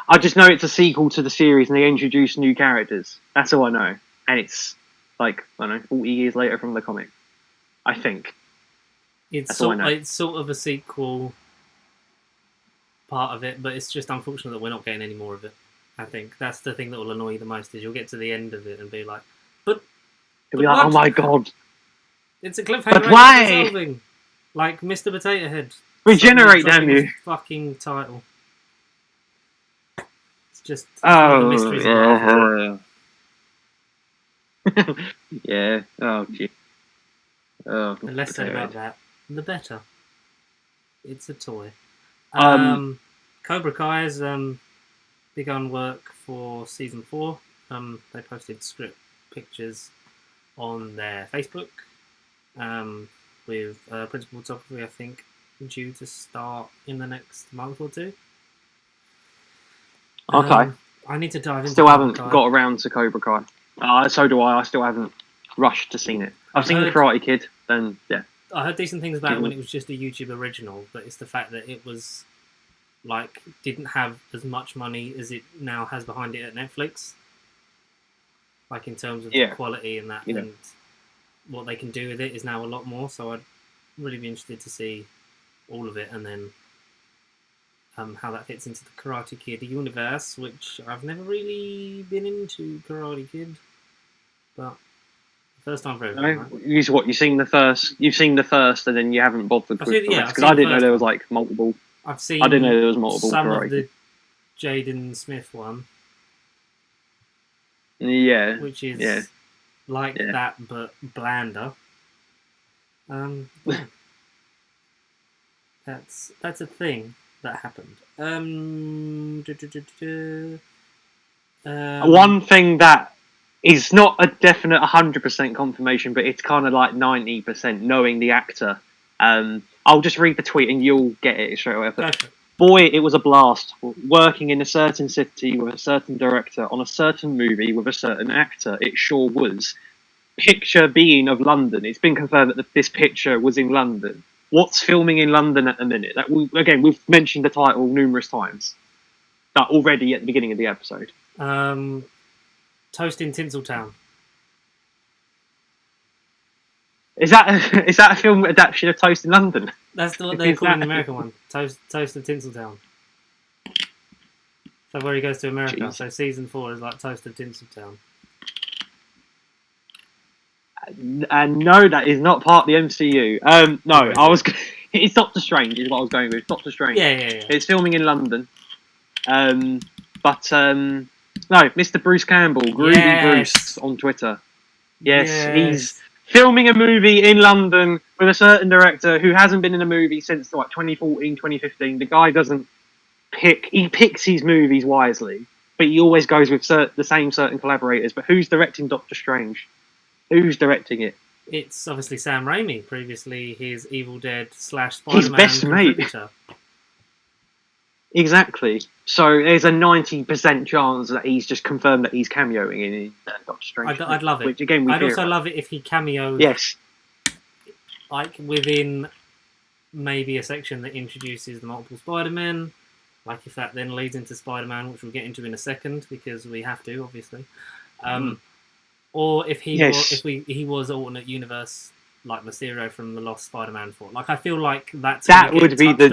[SPEAKER 2] I just know it's a sequel to the series, and they introduce new characters. That's all I know, and it's like I don't know, 40 years later from the comic. I think.
[SPEAKER 1] It's sort of a sequel part of it, but it's just unfortunate that we're not getting any more of it. I think that's the thing that will annoy you the most is you'll get to the end of it and be like, but
[SPEAKER 2] you'll be like, oh my god.
[SPEAKER 1] It's a cliffhanger.
[SPEAKER 2] But why?
[SPEAKER 1] Resolving. Like Mr. Potato Head.
[SPEAKER 2] Regenerate, damn you!
[SPEAKER 1] Fucking title. It's just
[SPEAKER 2] the
[SPEAKER 1] mysteries of
[SPEAKER 2] life. Yeah. Oh, gee. Oh,
[SPEAKER 1] the less said about that, the better. It's a toy. Cobra Kai has begun work for season 4. They posted script pictures on their Facebook with principal photography, I think, due to start in the next month or 2.
[SPEAKER 2] Okay.
[SPEAKER 1] I need to dive into
[SPEAKER 2] Still haven't got around to Cobra Kai. So do I. I still haven't rushed to see it. I've seen The Karate Kid, then, yeah.
[SPEAKER 1] I heard decent things about it when it was just a YouTube original, but it's the fact that it was, like, didn't have as much money as it now has behind it at Netflix. Like, in terms of the quality and that, and what they can do with it is now a lot more, so I'd really be interested to see all of it, and then how that fits into the Karate Kid universe, which I've never really been into Karate Kid, but first time for everything, right?
[SPEAKER 2] You've seen the first, and then you haven't bothered with it, because I didn't know there was like multiple. I didn't know there was multiple.
[SPEAKER 1] Some
[SPEAKER 2] Karate
[SPEAKER 1] of the Jaden Smith one.
[SPEAKER 2] Yeah.
[SPEAKER 1] Which is like that, but blander. That's a thing that happened.
[SPEAKER 2] One thing that is not a definite 100% confirmation, but it's kind of like 90% knowing the actor. I'll just read the tweet and you'll get it straight away. Boy, it was a blast working in a certain city with a certain director on a certain movie with a certain actor. It sure was. Picture being of London. It's been confirmed that this picture was in London. What's filming in London at the minute? Again, we've mentioned the title numerous times. That already at the beginning of the episode.
[SPEAKER 1] Toast in Tinseltown.
[SPEAKER 2] Is that a film adaptation of Toast in London?
[SPEAKER 1] That's what they're calling the American one. Toast of Tinseltown. So where he goes to America. Jeez. So season 4 is like Toast of Tinseltown.
[SPEAKER 2] And no, that is not part of the MCU. No, it's Doctor Strange is what I was going with. Doctor Strange.
[SPEAKER 1] Yeah.
[SPEAKER 2] It's filming in London. No, Mr. Bruce Campbell, Groovy Bruce on Twitter. Yes, he's filming a movie in London with a certain director who hasn't been in a movie since like 2014, 2015. The guy doesn't he picks his movies wisely, but he always goes with the same certain collaborators. But who's directing Doctor Strange? Who's directing it?
[SPEAKER 1] It's obviously Sam Raimi, previously his Evil Dead / Spider-Man
[SPEAKER 2] his best
[SPEAKER 1] contributor.
[SPEAKER 2] Mate. Exactly. So there's a 90% chance that he's just confirmed that he's cameoing in Doctor Strange.
[SPEAKER 1] I'd love it.
[SPEAKER 2] Which, again,
[SPEAKER 1] I'd also love it if he cameoed.
[SPEAKER 2] Yes.
[SPEAKER 1] Like within maybe a section that introduces the multiple Spider-Men. Like if that then leads into Spider-Man, which we'll get into in a second because we have to, obviously. Or if he was alternate universe like Mysterio from the Lost Spider-Man 4. Like I feel like that would be the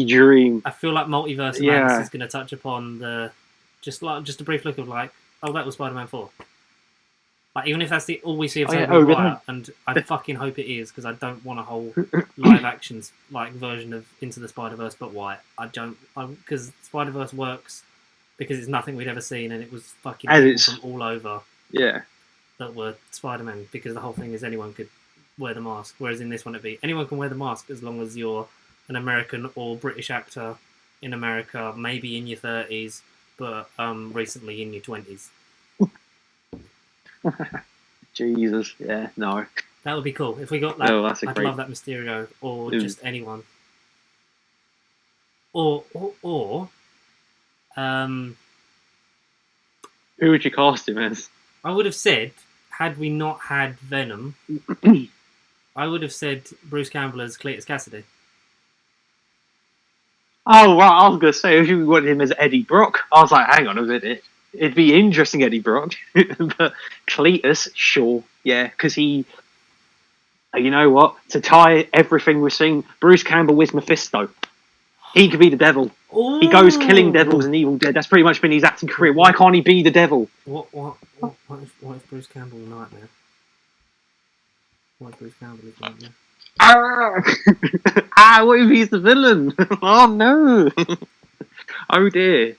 [SPEAKER 1] dream.
[SPEAKER 2] I
[SPEAKER 1] feel like Multiverse Madness is going to touch upon the just a brief look of like, oh, that was Spider-Man 4. Like even if that's all we see of Tobey Maguire, and I fucking hope it is because I don't want a whole live action like version of Into the Spider-Verse but white. Because Spider-Verse works because it's nothing we'd ever seen and it was fucking people from all over.
[SPEAKER 2] Yeah.
[SPEAKER 1] That were Spider-Man, because the whole thing is anyone could wear the mask, whereas in this one it'd be anyone can wear the mask as long as you're an American or British actor in America, maybe in your 30s, but recently in your 20s.
[SPEAKER 2] Jesus, yeah, no.
[SPEAKER 1] That would be cool. If we got that, I'd love that Mysterio, or just anyone. Or who
[SPEAKER 2] would you cast him as?
[SPEAKER 1] I would have said, had we not had Venom, I would have said Bruce Campbell as Cletus Cassidy.
[SPEAKER 2] Oh, right, I was going to say, if you wanted him as Eddie Brock, I was like, hang on a minute. It'd be interesting, Eddie Brock. But Cletus, sure, yeah, because he... You know what? To tie everything we're seeing, Bruce Campbell with Mephisto. He could be the devil. Ooh. He goes killing devils in Evil Dead. That's pretty much been his acting career. Why can't he be the devil?
[SPEAKER 1] What if Bruce Campbell Nightmare? What Bruce Campbell is doing, yeah.
[SPEAKER 2] What if he's the villain? Oh no! Oh dear.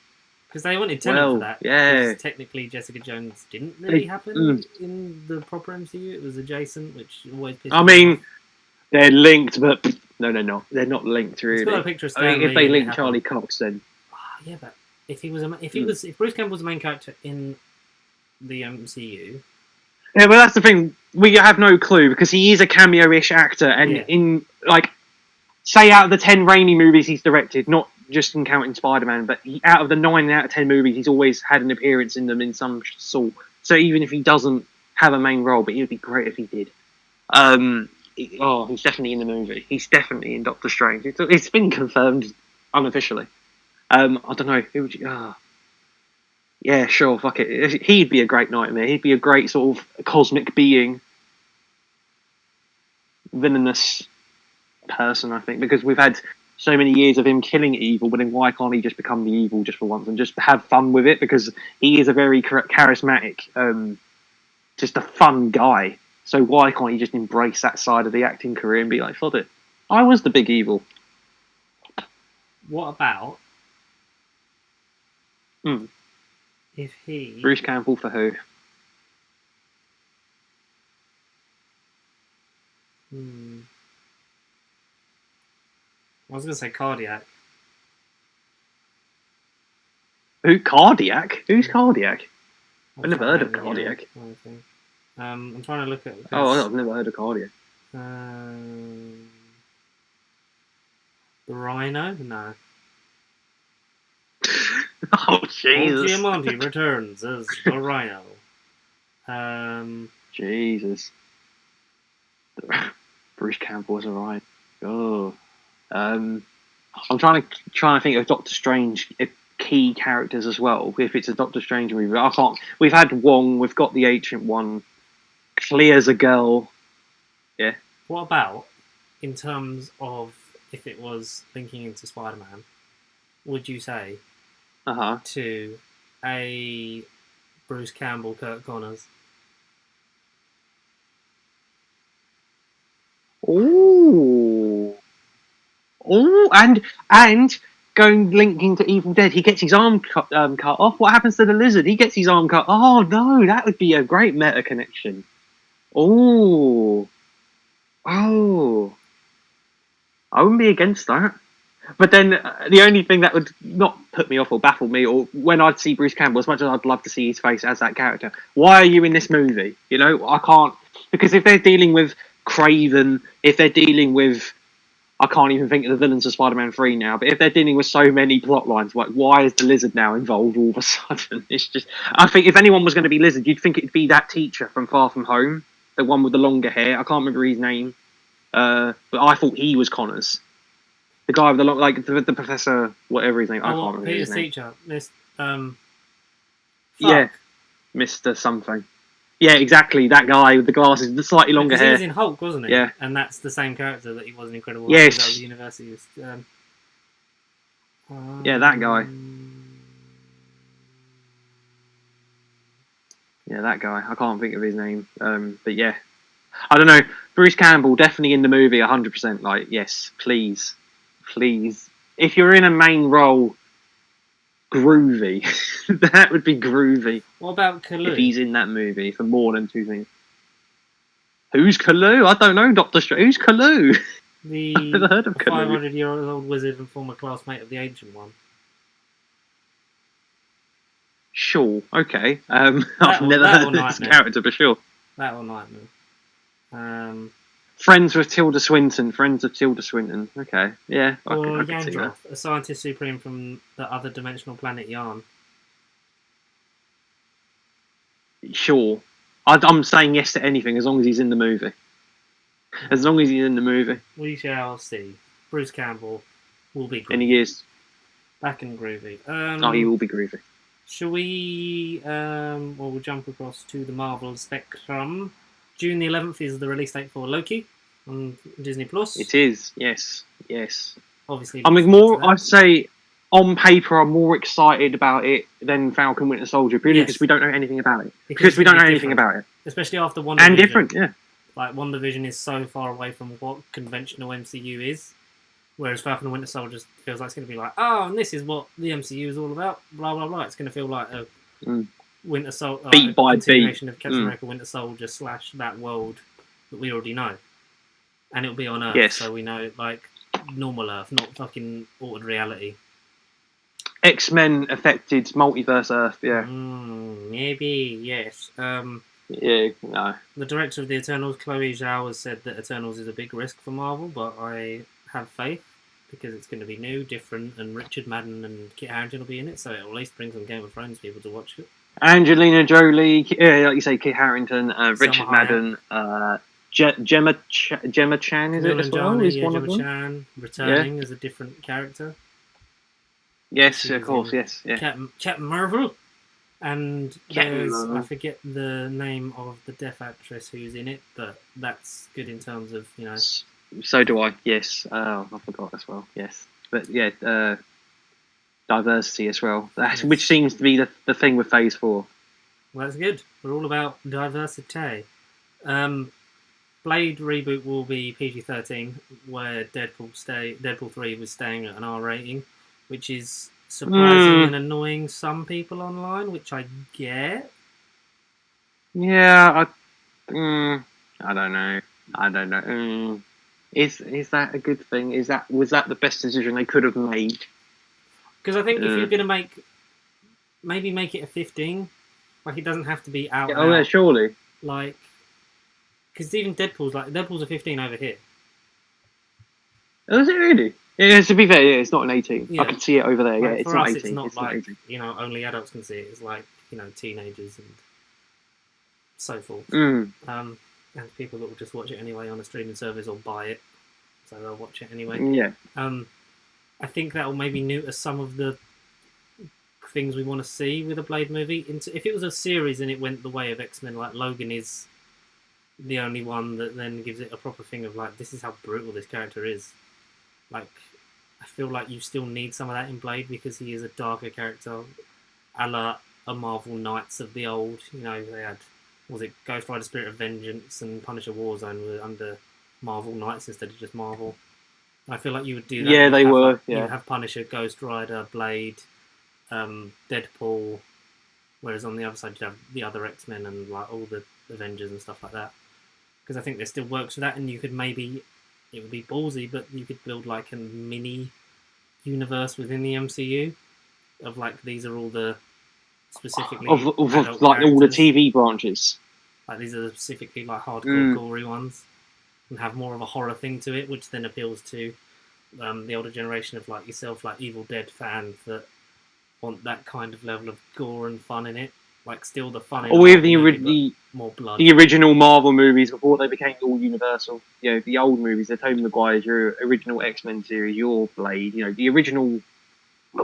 [SPEAKER 1] Because they wanted Tennant for that.
[SPEAKER 2] Yeah.
[SPEAKER 1] Technically, Jessica Jones didn't really happen in the proper MCU. It was adjacent, which always pissed me off.
[SPEAKER 2] They're linked, but no, they're not. They're not linked really.
[SPEAKER 1] It's got a picture of Stan Lee
[SPEAKER 2] if they link Charlie Cox, then.
[SPEAKER 1] Yeah, but if Bruce Campbell was the main character in the MCU.
[SPEAKER 2] Yeah, but that's the thing. We have no clue because he is a cameo-ish actor, and in say out of the 10 Raimi movies he's directed, not just in counting Spider-Man, but out of the 9 out of 10 movies, he's always had an appearance in them in some sort. So even if he doesn't have a main role, but it would be great if he did. He's definitely in the movie. He's definitely in Doctor Strange. It's been confirmed unofficially. I don't know. Who would you? Yeah, sure. Fuck it. He'd be a great nightmare. He'd be a great sort of cosmic being, villainous person. I think because we've had so many years of him killing evil, but then why can't he just become the evil just for once and just have fun with it? Because he is a very charismatic, just a fun guy. So why can't he just embrace that side of the acting career and be like, "Fod it, I was the big evil."
[SPEAKER 1] What about if he...
[SPEAKER 2] Bruce Campbell for who?
[SPEAKER 1] I was going to say Cardiac.
[SPEAKER 2] Who? Cardiac? Who's Cardiac? I've never heard of Cardiac.
[SPEAKER 1] I'm trying to look at...
[SPEAKER 2] I've never heard of Cardiac.
[SPEAKER 1] The Rhino? No.
[SPEAKER 2] Oh, Jesus.
[SPEAKER 1] Giamatti returns as the Rhino.
[SPEAKER 2] Jesus. Bruce Campbell was alright. Oh. I'm trying to think of Doctor Strange key characters as well. If it's a Doctor Strange movie, I can't. We've had Wong. We've got the Ancient One. Clear's a girl. Yeah.
[SPEAKER 1] What about in terms of if it was linking into Spider-Man? Would you say to a Bruce Campbell, Kirk Connors?
[SPEAKER 2] Ooh. Oh, and going linking to Evil Dead, he gets his arm cut off. What happens to the lizard? He gets his arm cut. Oh no, that would be a great meta connection. Oh, I wouldn't be against that. But then the only thing that would not put me off or baffle me, or when I'd see Bruce Campbell, as much as I'd love to see his face as that character, why are you in this movie? You know, I can't, because if they're dealing with Craven, if they're dealing with, I can't even think of the villains of Spider-Man 3 now, but if they're dealing with so many plot lines, like why is the Lizard now involved all of a sudden? It's just, I think if anyone was going to be Lizard, you'd think it'd be that teacher from Far From Home, the one with the longer hair. I can't remember his name, but I thought he was Connors. The guy with the long, like the professor, whatever his name. I can't remember his name.
[SPEAKER 1] Teacher,
[SPEAKER 2] Yeah, Mr. Something. Yeah, exactly. That guy with the glasses, the slightly longer hair.
[SPEAKER 1] He was in Hulk, wasn't he?
[SPEAKER 2] Yeah.
[SPEAKER 1] And that's the same character that he was in Incredible
[SPEAKER 2] Hulk. Yes.
[SPEAKER 1] That was the university.
[SPEAKER 2] Yeah, that guy. Yeah, that guy. I can't think of his name. But yeah. I don't know. Bruce Campbell, definitely in the movie, 100%. Like, yes, please. Please. If you're in a main role, groovy. That would be groovy.
[SPEAKER 1] What about Kalu?
[SPEAKER 2] If he's in that movie for more than 2 things. Who's Kalu? I don't know, Doctor Strange. Who's Kalu? I've never heard of Kalu.
[SPEAKER 1] 500-year-old wizard and former classmate of the Ancient One.
[SPEAKER 2] Sure, okay. I've never heard of this character for sure.
[SPEAKER 1] That or Nightmare.
[SPEAKER 2] Friends of Tilda Swinton. Okay, yeah.
[SPEAKER 1] Or Yandroth, a scientist supreme from the other dimensional planet Yarn.
[SPEAKER 2] Sure. I'm saying yes to anything as long as he's in the movie. As long as he's in the movie.
[SPEAKER 1] We shall see. Bruce Campbell will be groovy.
[SPEAKER 2] And he is.
[SPEAKER 1] Back and groovy.
[SPEAKER 2] He will be groovy.
[SPEAKER 1] Shall we... we'll jump across to the Marvel spectrum. June the 11th is the release date for Loki on Disney+.
[SPEAKER 2] It is, yes.
[SPEAKER 1] Obviously,
[SPEAKER 2] I'd say on paper I'm more excited about it than Falcon Winter Soldier, purely because we don't know anything about it. Because we don't know anything about it.
[SPEAKER 1] Especially after WandaVision.
[SPEAKER 2] And different, yeah.
[SPEAKER 1] Like, WandaVision is so far away from what conventional MCU is, whereas Falcon and Winter Soldier just feels like it's going to be like, oh, and this is what the MCU is all about, blah, blah, blah. It's going to feel like a Winter Soldier,
[SPEAKER 2] beat by
[SPEAKER 1] continuation
[SPEAKER 2] beat.
[SPEAKER 1] of Captain America Winter Soldier / that world that we already know. And it'll be on Earth,
[SPEAKER 2] Yes.
[SPEAKER 1] so we know, like, normal Earth, not fucking altered reality.
[SPEAKER 2] X-Men affected multiverse Earth, yeah.
[SPEAKER 1] Maybe, yes.
[SPEAKER 2] Yeah, no.
[SPEAKER 1] The director of the Eternals, Chloe Zhao, has said that Eternals is a big risk for Marvel, but I have faith because it's going to be new, different, and Richard Madden and Kit Harington will be in it, so it'll at least bring some Game of Thrones people to watch it.
[SPEAKER 2] Angelina Jolie, like you say, Kit Harington, Richard Madden, Gemma Chan, is it as well?
[SPEAKER 1] Is one of them? Chan, returning as a different character.
[SPEAKER 2] Yes, of course, yes. Yeah.
[SPEAKER 1] Captain Marvel. And I forget the name of the deaf actress who's in it, but that's good in terms of, you know.
[SPEAKER 2] So do I, yes. I forgot as well, yes. But yeah, diversity as well, which seems to be the thing with Phase 4.
[SPEAKER 1] Well, that's good. We're all about diversity. Blade reboot will be PG-13, where Deadpool 3 was staying at an R rating, which is surprising and annoying some people online, which I get.
[SPEAKER 2] Yeah, I don't know. Is that a good thing? Was that the best decision they could have made?
[SPEAKER 1] Because I think if you're gonna maybe make it a 15, like it doesn't have to be out.
[SPEAKER 2] Oh yeah, surely.
[SPEAKER 1] Like, because even Deadpool's a 15 over here.
[SPEAKER 2] Oh, is it really? Yeah, to be fair, yeah, it's not an 18.
[SPEAKER 1] Yeah.
[SPEAKER 2] I can see it over there.
[SPEAKER 1] Like,
[SPEAKER 2] yeah, it's
[SPEAKER 1] for
[SPEAKER 2] not
[SPEAKER 1] us,
[SPEAKER 2] 18.
[SPEAKER 1] it's not
[SPEAKER 2] it's
[SPEAKER 1] like,
[SPEAKER 2] not 18.
[SPEAKER 1] you know, only adults can see it. It's like, you know, teenagers and so forth. And people that will just watch it anyway on a streaming service or buy it, so they'll watch it anyway.
[SPEAKER 2] Yeah.
[SPEAKER 1] I think that will maybe neuter some of the things we want to see with a Blade movie. If it was a series and it went the way of X-Men, like Logan is the only one that then gives it a proper thing of like, this is how brutal this character is. Like, I feel like you still need some of that in Blade because he is a darker character, a la a Marvel Knights of the old. You know, they had, was it Ghost Rider Spirit of Vengeance and Punisher Warzone were under Marvel Knights instead of just Marvel. And I feel like you would do that.
[SPEAKER 2] Yeah, they were.
[SPEAKER 1] You would have Punisher, Ghost Rider, Blade, Deadpool, whereas on the other side you'd have the other X-Men and like all the Avengers and stuff like that. Because I think there still works for that, and you could maybe, it would be ballsy, but you could build like a mini universe within the MCU of like, these are all the specifically
[SPEAKER 2] of like all the TV branches.
[SPEAKER 1] Like these are specifically like hardcore gory ones, and have more of a horror thing to it, which then appeals to the older generation of like yourself, like Evil Dead fans that want that kind of level of gore and fun in it. Like still the fun.
[SPEAKER 2] Or with
[SPEAKER 1] more blood.
[SPEAKER 2] The original Marvel movies before they became all Universal. You know, the old movies, the Tobey Maguire's, your original X-Men series, your Blade. You know, the original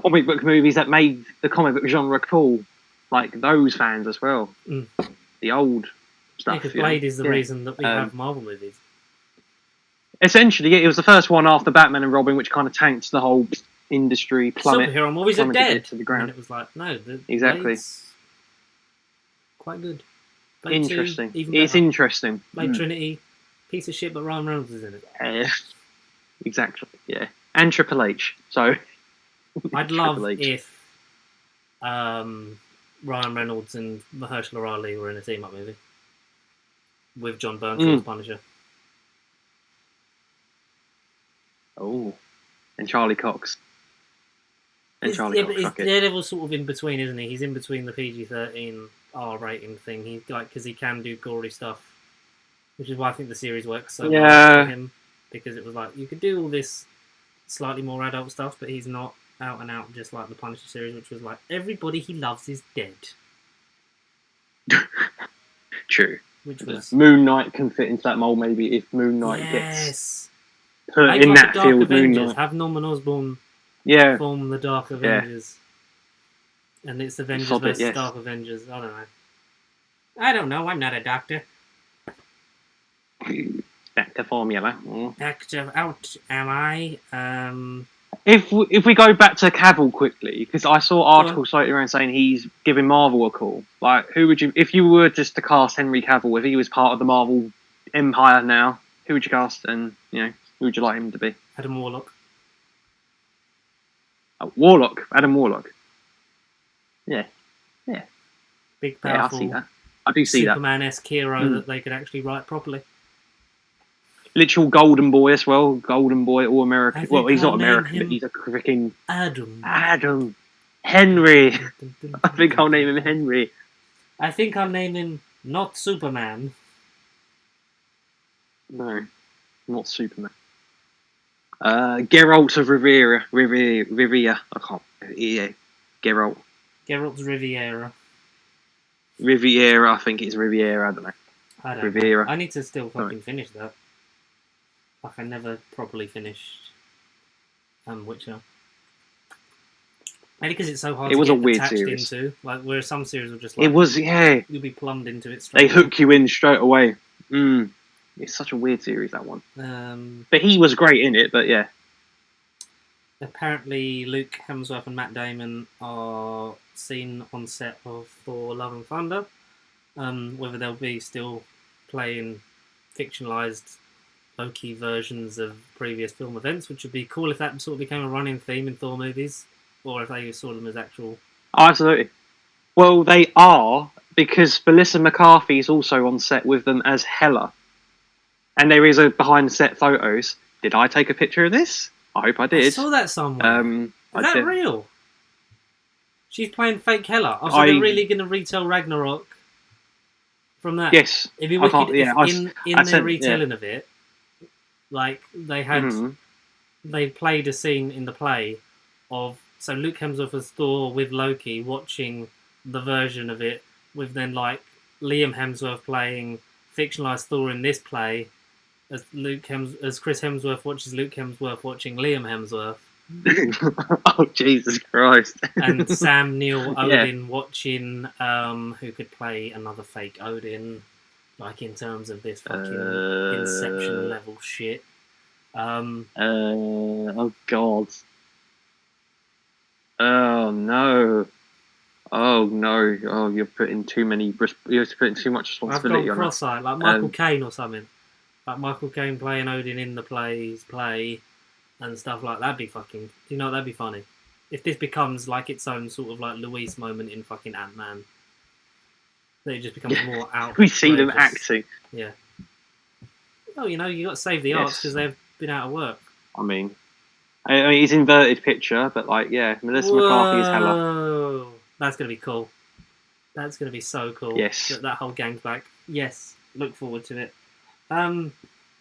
[SPEAKER 2] comic book movies that made the comic book genre cool. Like those fans as well. The old stuff.
[SPEAKER 1] Yeah, because Blade is the reason that we have Marvel movies.
[SPEAKER 2] Essentially, yeah, it was the first one after Batman and Robin, which kind of tanked the whole industry.
[SPEAKER 1] Superhero movies are dead
[SPEAKER 2] to the ground.
[SPEAKER 1] And it was like, no,
[SPEAKER 2] exactly.
[SPEAKER 1] Blade's quite good. Blade
[SPEAKER 2] interesting.
[SPEAKER 1] 2,
[SPEAKER 2] it's interesting.
[SPEAKER 1] Blade Trinity, piece of shit, but Ryan Reynolds is in it.
[SPEAKER 2] Exactly. Yeah, and Triple H. So
[SPEAKER 1] I'd love if Ryan Reynolds and Mahershala Ali were in a team-up movie with John Bernthal as Punisher.
[SPEAKER 2] Oh, and Charlie Cox.
[SPEAKER 1] Daredevil's sort of in between, isn't he? He's in between the PG-13 R rating thing. He's like, because he can do gory stuff, which is why I think the series works so well for him, because it was like you could do all this slightly more adult stuff, but he's not out and out just like the Punisher series, which was like everybody he loves is dead.
[SPEAKER 2] True.
[SPEAKER 1] Which was
[SPEAKER 2] Moon Knight can fit into that mold maybe if Moon Knight gets put
[SPEAKER 1] like
[SPEAKER 2] in that
[SPEAKER 1] Dark
[SPEAKER 2] field.
[SPEAKER 1] Avengers,
[SPEAKER 2] Moon Knight.
[SPEAKER 1] have Norman Osborn form the Dark Avengers, and it's Avengers versus Dark Avengers. I don't know. I'm not a doctor.
[SPEAKER 2] Back to formula.
[SPEAKER 1] Active out, am I?
[SPEAKER 2] If we go back to Cavill quickly, because I saw articles floating around saying he's giving Marvel a call. Like, who would you, if you were just to cast Henry Cavill, if he was part of the Marvel Empire now, who would you cast, and who would you like him to be?
[SPEAKER 1] Adam Warlock.
[SPEAKER 2] Warlock. Adam Warlock. Yeah.
[SPEAKER 1] Big, powerful.
[SPEAKER 2] I see that. I do see that.
[SPEAKER 1] Superman-esque hero that they could actually write properly.
[SPEAKER 2] Literal golden boy as well. Golden boy, all American. Well, he's not American, but he's a freaking Adam. Henry. I think I'll name him Henry.
[SPEAKER 1] I think I'll name him not Superman.
[SPEAKER 2] No, not Superman. Geralt of Rivia. I can't. Yeah, Geralt.
[SPEAKER 1] Geralt's Riviera.
[SPEAKER 2] Riviera, I think it's Riviera. I don't know.
[SPEAKER 1] I don't know. I need to still fucking finish that. Like I never properly finished Witcher. Maybe because it's so hard to get attached into. Like where some series will just like...
[SPEAKER 2] It was, yeah.
[SPEAKER 1] You'll be plumbed into it straight away.
[SPEAKER 2] They hook you in straight away. It's such a weird series, that one. But he was great in it, but yeah.
[SPEAKER 1] Apparently Luke Hemsworth and Matt Damon are seen on set of Thor Love and Thunder. Whether they'll be still playing fictionalized Loki versions of previous film events, which would be cool if that sort of became a running theme in Thor movies, or if they saw them as actual...
[SPEAKER 2] Oh, absolutely. Well, they are, because Melissa McCarthy is also on set with them as Hela. And there is a behind-the-set photos. Did I take a picture of this? I hope I did.
[SPEAKER 1] I saw that somewhere. Is that real? She's playing fake Hela. Oh, so they're really going to retell Ragnarok from that?
[SPEAKER 2] Yes.
[SPEAKER 1] It'd be wicked in their retelling of it, like they had... They played a scene in the play of... So Luke Hemsworth as Thor with Loki watching the version of it with then like Liam Hemsworth playing fictionalized Thor in this play as Chris Hemsworth watches Luke Hemsworth watching Liam Hemsworth.
[SPEAKER 2] Oh, Jesus Christ.
[SPEAKER 1] And Sam Neill Odin watching who could play another fake Odin, like in terms of this fucking Inception level shit.
[SPEAKER 2] Oh God. Oh no. Oh no. Oh, you're putting too much responsibility
[SPEAKER 1] I've gone
[SPEAKER 2] on
[SPEAKER 1] cross-eyed, like Michael Caine or something. Like Michael Caine playing Odin in the play and stuff like that. That'd be fucking... You know, that'd be funny. If this becomes like its own sort of like Luis moment in fucking Ant-Man. That it just becomes more out.
[SPEAKER 2] We see them acting.
[SPEAKER 1] Yeah. Oh, you got to save the arts because they've been out of work.
[SPEAKER 2] I mean, he's inverted picture, but like, yeah, Melissa McCarthy is Hela.
[SPEAKER 1] That's going to be cool. That's going to be so cool.
[SPEAKER 2] Yes.
[SPEAKER 1] That whole gang's back. Yes. Look forward to it.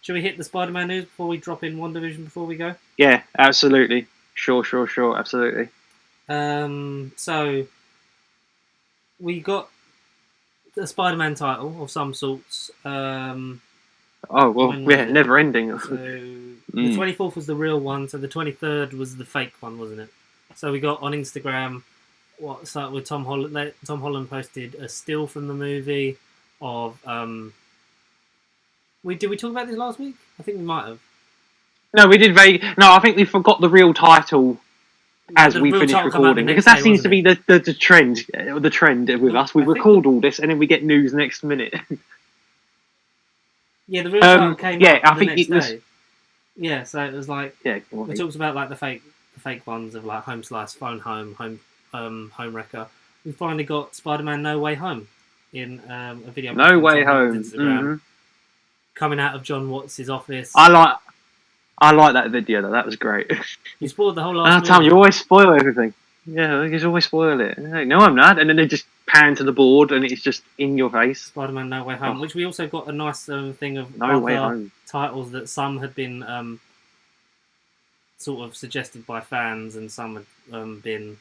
[SPEAKER 1] Should we hit the Spider-Man news before we drop in WandaVision before we go?
[SPEAKER 2] Yeah, absolutely. Sure, absolutely.
[SPEAKER 1] So we got the Spider-Man title of some sorts.
[SPEAKER 2] Oh well, never ending.
[SPEAKER 1] So the 24th was the real one, so the 23rd was the fake one, wasn't it? So we got on Instagram with Tom Holland. Tom Holland posted a still from the movie of Did we talk about this last week? I think we might have.
[SPEAKER 2] No, we did No, I think we forgot the real title as we finished recording, because that seems to be the trend. The trend with us. We record all this and then we get news next minute.
[SPEAKER 1] Yeah, the real title came out
[SPEAKER 2] I
[SPEAKER 1] the
[SPEAKER 2] think
[SPEAKER 1] next
[SPEAKER 2] it was...
[SPEAKER 1] day. Yeah, so it was like we talked about like the fake ones of like Home Slice, Phone Home, Home Wrecker. We finally got Spider-Man No Way Home in a video.
[SPEAKER 2] No Way Home. Mm-hmm.
[SPEAKER 1] Coming out of John Watts' office.
[SPEAKER 2] I like that video though. That was great.
[SPEAKER 1] You spoiled the whole last
[SPEAKER 2] Tom, you always spoil everything. Yeah, you always spoil it. No, I'm not. And then they just pan to the board and it's just in your face.
[SPEAKER 1] Spider-Man No Way Home, which we also got a nice thing of
[SPEAKER 2] No Way Home
[SPEAKER 1] titles that some had been sort of suggested by fans and some had been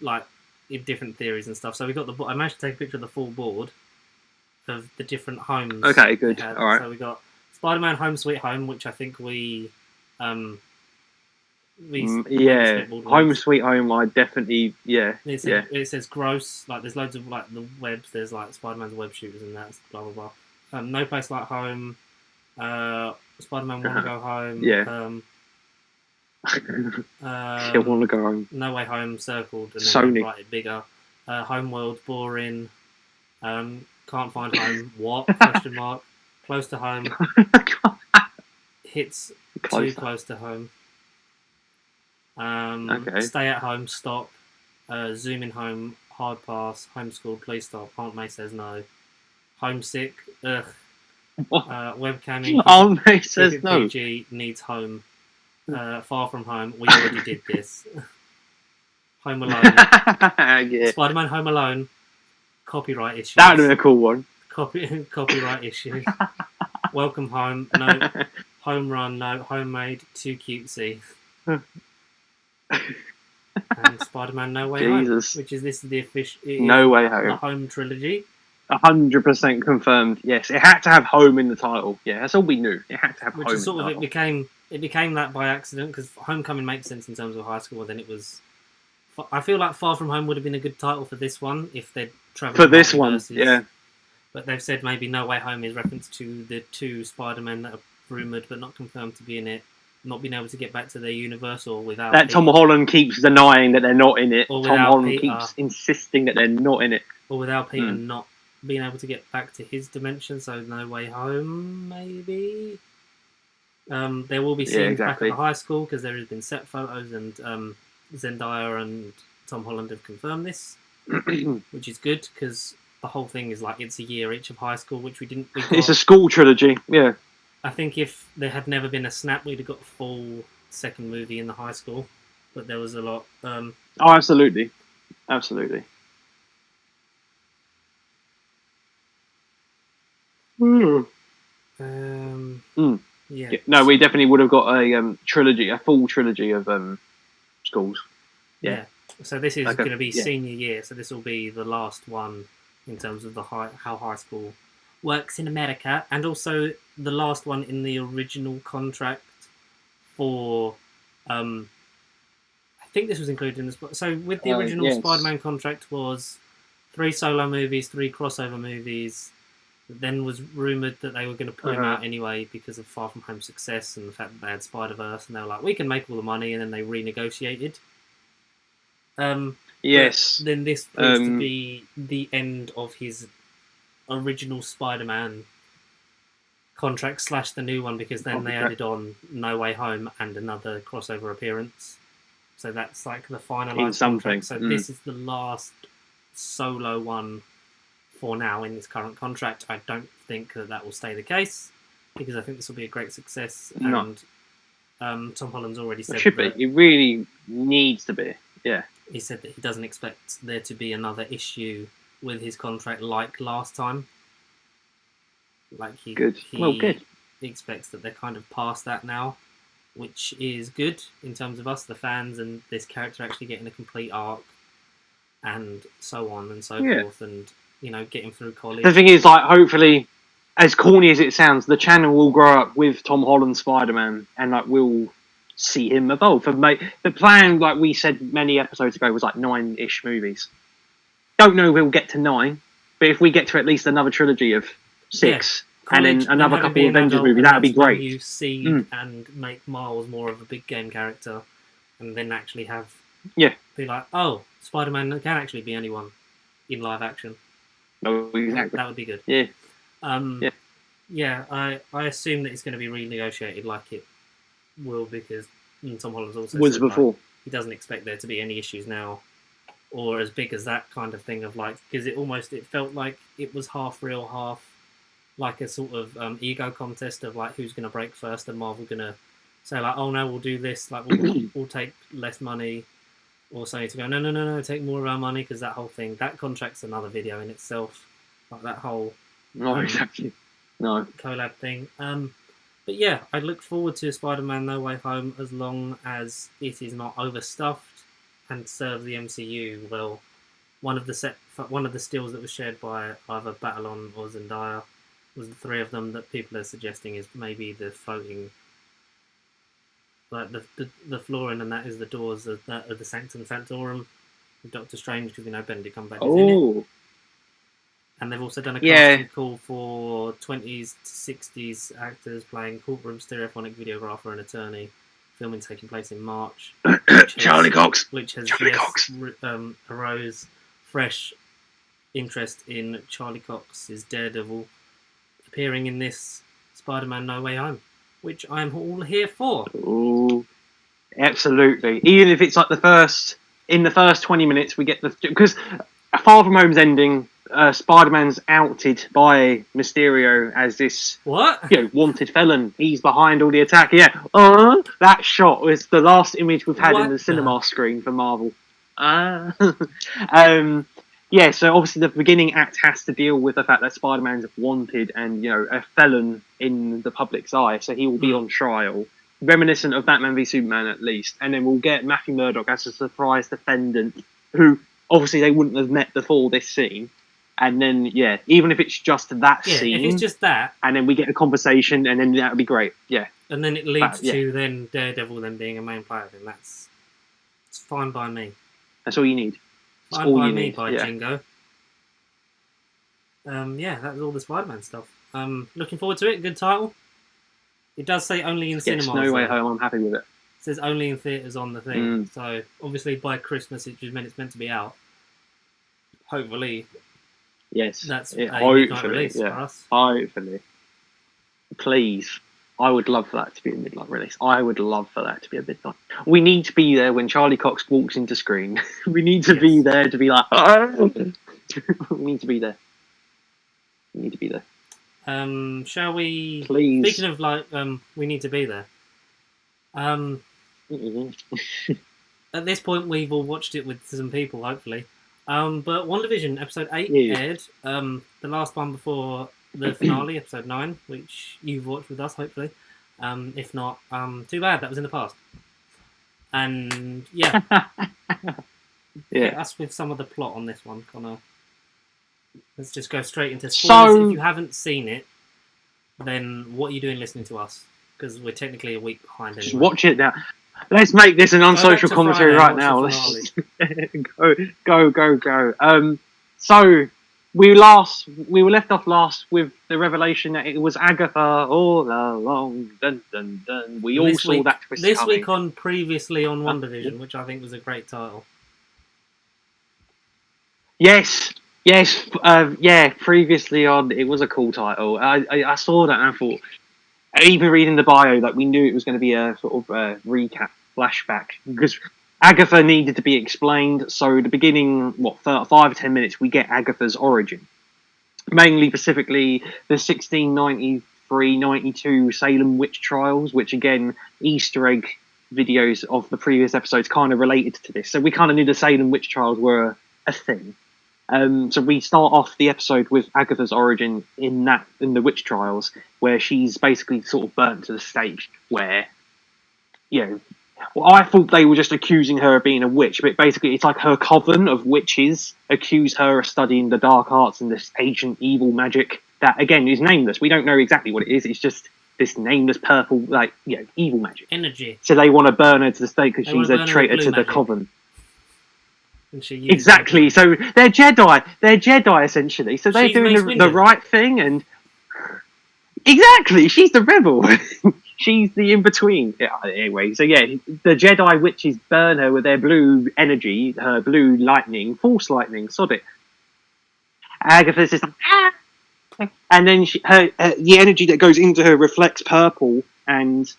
[SPEAKER 1] like in different theories and stuff. So we got I managed to take a picture of the full board of the different homes.
[SPEAKER 2] Okay, good. All right.
[SPEAKER 1] So we got Spider-Man Home Sweet Home, which I think we
[SPEAKER 2] Home Sweet Home. I definitely
[SPEAKER 1] It says gross. Like there's loads of like the webs. There's like Spider-Man's web shooters and that's blah blah blah. No Place Like Home. Spider-Man Wanna Go Home.
[SPEAKER 2] Yeah. I want to go home.
[SPEAKER 1] No Way Home circled and then
[SPEAKER 2] Sony.
[SPEAKER 1] write it bigger. Homeworld boring. can't find home. What? Question mark. Close to home. Hits too close to home.
[SPEAKER 2] Okay.
[SPEAKER 1] Stay at home. Stop. Zoom in home. Hard pass. Homeschool. Please stop. Aunt May says no. Homesick. Ugh. Webcamming.
[SPEAKER 2] Aunt May says no.
[SPEAKER 1] PG needs home. Far from home. We already did this. Home Alone.
[SPEAKER 2] Yeah.
[SPEAKER 1] Spider-Man Home Alone. Copyright issues.
[SPEAKER 2] That would have been a cool one.
[SPEAKER 1] Copyright issues. Welcome Home. No. Home Run. No. Homemade. Too cutesy. And Spider-Man No Way Home, which is the official
[SPEAKER 2] No Way Home.
[SPEAKER 1] The Home trilogy.
[SPEAKER 2] 100% confirmed. Yes, it had to have home in the title. Yeah, that's all we knew. It had to have
[SPEAKER 1] which
[SPEAKER 2] home.
[SPEAKER 1] Is sort
[SPEAKER 2] in the
[SPEAKER 1] of
[SPEAKER 2] title.
[SPEAKER 1] it became that by accident because Homecoming makes sense in terms of high school. Then it was. I feel like Far From Home would have been a good title for this one if they'd travelled
[SPEAKER 2] for this one. Yeah,
[SPEAKER 1] but they've said maybe No Way Home is reference to the 2 Spider-Men that are rumoured but not confirmed to be in it. Not being able to get back to their universe or without
[SPEAKER 2] that
[SPEAKER 1] Peter.
[SPEAKER 2] Tom Holland keeps denying that they're not in it.
[SPEAKER 1] Or
[SPEAKER 2] Tom Holland
[SPEAKER 1] Peter.
[SPEAKER 2] keeps insisting that they're not in it.
[SPEAKER 1] Or without Peter not being able to get back to his dimension, so No Way Home, maybe. There will be scenes back at the high school because there has been set photos and Zendaya and Tom Holland have confirmed this, which is good because the whole thing is like it's a year each of high school, which we didn't.
[SPEAKER 2] It's a school trilogy, yeah.
[SPEAKER 1] I think if there had never been a snap, we'd have got a full second movie in the high school. But there was a lot.
[SPEAKER 2] Oh, absolutely. Absolutely.
[SPEAKER 1] Yeah.
[SPEAKER 2] No, we definitely would have got a trilogy, a full trilogy of schools. Yeah.
[SPEAKER 1] So this is going to be senior year. So this will be the last one in terms of how high school works in America, and also the last one in the original contract for. I think this was included in this. So with the original Spider-Man contract was 3 solo movies, 3 crossover movies. Then was rumoured that they were going to put him out anyway because of Far From Home's success and the fact that they had Spider-Verse, and they were like, we can make all the money, and then they renegotiated.
[SPEAKER 2] Yes.
[SPEAKER 1] Then this proves to be the end of his original Spider-Man contract / the new one, because then they added on No Way Home and another crossover appearance. So that's like the finalised contract. So this is the last solo one for now in this current contract. I don't think that will stay the case because I think this will be a great success. And Tom Holland's already said
[SPEAKER 2] it should be. It really needs to be. Yeah.
[SPEAKER 1] He said that he doesn't expect there to be another issue with his contract like last time. Like he expects that they're kind of past that now, which is good in terms of us, the fans, and this character actually getting a complete arc and so on and so forth, and getting through college.
[SPEAKER 2] The thing is, like, hopefully, as corny as it sounds, the channel will grow up with Tom Holland Spider-Man, and like we'll see him evolve. The plan, like we said many episodes ago, was like 9-ish movies. Don't know if we'll get to 9, but if we get to at least another trilogy of 6, and then another couple of Avengers movies, that would be great.
[SPEAKER 1] You see and make Miles more of a big game character, and then actually have be like, oh, Spider-Man can actually be anyone in live action.
[SPEAKER 2] Oh, exactly.
[SPEAKER 1] That would be good.
[SPEAKER 2] Yeah.
[SPEAKER 1] I assume that it's going to be renegotiated like it will, because Tom Holland's also
[SPEAKER 2] was
[SPEAKER 1] said,
[SPEAKER 2] before.
[SPEAKER 1] Like, he doesn't expect there to be any issues now, or as big as that kind of thing of like, because it felt like it was half real, half like a sort of ego contest of like who's going to break first, and Marvel going to say like, oh no, we'll do this, like we'll take less money, or Sony to go no, take more of our money, because that whole thing, that contract's another video in itself, like that whole collab thing. But yeah, I look forward to Spider-Man No Way Home as long as it is not overstuffed and serves the MCU well. One of the stills that was shared by either Batalon or Zendaya was the 3 of them that people are suggesting is maybe the floating, like the flooring, and that is the doors of the Sanctum Sanctorum of Doctor Strange, because we know Benedict Cumberbatch is in it. And they've also done a casting call for 20s to 60s actors playing courtroom stereophonic videographer and attorney. Filming taking place in March.
[SPEAKER 2] Charlie Cox.
[SPEAKER 1] Which has arose fresh interest in Charlie Cox's Daredevil appearing in this Spider-Man No Way Home, which I'm all here for.
[SPEAKER 2] Ooh, absolutely. Even if it's like the first 20 minutes, we get because Far From Home's ending. Spider-Man's outed by Mysterio as this wanted felon. He's behind all the attack. Yeah, that shot was the last image we've had in the cinema screen for Marvel. Yeah, so obviously the beginning act has to deal with the fact that Spider-Man's wanted and a felon in the public's eye, so he will be on trial, reminiscent of Batman v Superman at least. And then we'll get Matthew Murdock as a surprise defendant, who obviously they wouldn't have met before this scene. And then, even if it's just that scene...
[SPEAKER 1] if it's just that...
[SPEAKER 2] And then we get a conversation, and then that would be great,
[SPEAKER 1] And then it leads to then Daredevil then being a main player, then it's fine by me.
[SPEAKER 2] That's all you need.
[SPEAKER 1] That's fine by me, Jingo. That was all the Spider-Man stuff. Looking forward to it, good title. It does say only in cinemas.
[SPEAKER 2] No Way Home, I'm happy with it.
[SPEAKER 1] It says only in theatres on the thing, so obviously by Christmas it's meant to be out. Hopefully...
[SPEAKER 2] Yes,
[SPEAKER 1] that's a midnight release for us.
[SPEAKER 2] Hopefully. Please. I would love for that to be a midnight release. I would love for that to be a midnight. We need to be there when Charlie Cox walks into screen. We need to be there to be like, we need to be there. We need to be there.
[SPEAKER 1] Shall we...
[SPEAKER 2] Please.
[SPEAKER 1] Speaking of we need to be there. At this point we've all watched it with some people, hopefully. But WandaVision episode 8 aired. The last one before the finale, episode 9, which you've watched with us, hopefully. If not, too bad. That was in the past. And hit us with some of the plot on this one, Connor. Let's just go straight into spoilers. If you haven't seen it, then what are you doing listening to us? Because we're technically a week behind anyway.
[SPEAKER 2] Just watch it now. Let's make this an unsocial commentary right now. Let's go. So we were left off last with the revelation that it was Agatha all along. Dun, dun, dun. We all saw that twist
[SPEAKER 1] this
[SPEAKER 2] coming.
[SPEAKER 1] Week on Previously on WandaVision, which I think was a great title.
[SPEAKER 2] Yes. Previously on, it was a cool title. I saw that and I thought, even reading the bio, that we knew it was going to be a sort of recap flashback, because Agatha needed to be explained. So the beginning, 5 or 10 minutes, we get Agatha's origin. Mainly, specifically, the 1693-92 Salem witch trials, which again, Easter egg videos of the previous episodes kind of related to this. So we kind of knew the Salem witch trials were a thing. So we start off the episode with Agatha's origin in the witch trials, where she's basically sort of burnt to the stake where, I thought they were just accusing her of being a witch, but basically it's like her coven of witches accuse her of studying the dark arts and this ancient evil magic that, again, is nameless. We don't know exactly what it is. It's just this nameless purple, evil magic.
[SPEAKER 1] Energy.
[SPEAKER 2] So they want to burn her to the stake because she's a traitor to the coven. Exactly. So they're Jedi. They're Jedi essentially. So they're doing the right thing, and exactly, she's the rebel. She's the in between. Anyway, so the Jedi witches burn her with their blue energy, her blue lightning, force lightning. Sod it. Agatha's just and then the energy that goes into her reflects purple, and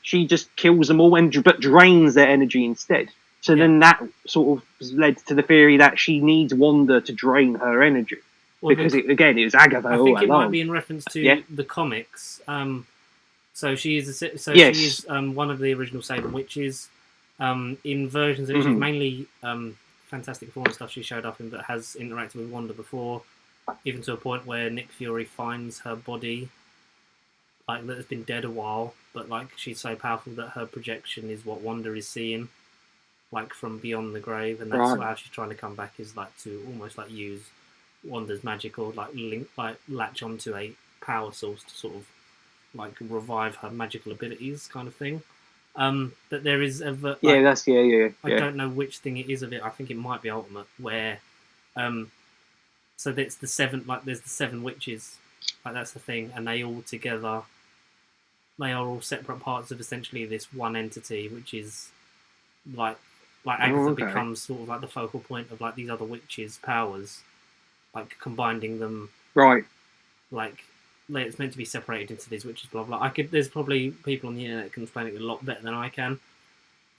[SPEAKER 2] she just kills them all but drains their energy instead. So then that sort of led to the theory that she needs Wanda to drain her energy. Because, it was Agatha all along.
[SPEAKER 1] I think it might be in reference to the comics. So she is one of the original Salem witches. In versions of it, she's mainly Fantastic Four and stuff she showed up in, but has interacted with Wanda before, even to a point where Nick Fury finds her body, that has been dead a while, but she's so powerful that her projection is what Wanda is seeing. From beyond the grave, and that's how she's trying to come back, is to almost use Wanda's magic or latch onto a power source to sort of revive her magical abilities, kind of thing. That there is I don't know which thing it is of it. I think it might be Ultimate, where so that's the 7. There's the 7 witches. That's the thing, and they all together. They are all separate parts of essentially this one entity, which is Agatha becomes sort of the focal point of these other witches' powers, like combining them.
[SPEAKER 2] Right.
[SPEAKER 1] Like it's meant to be separated into these witches, blah blah. There's probably people on the internet that can explain it a lot better than I can.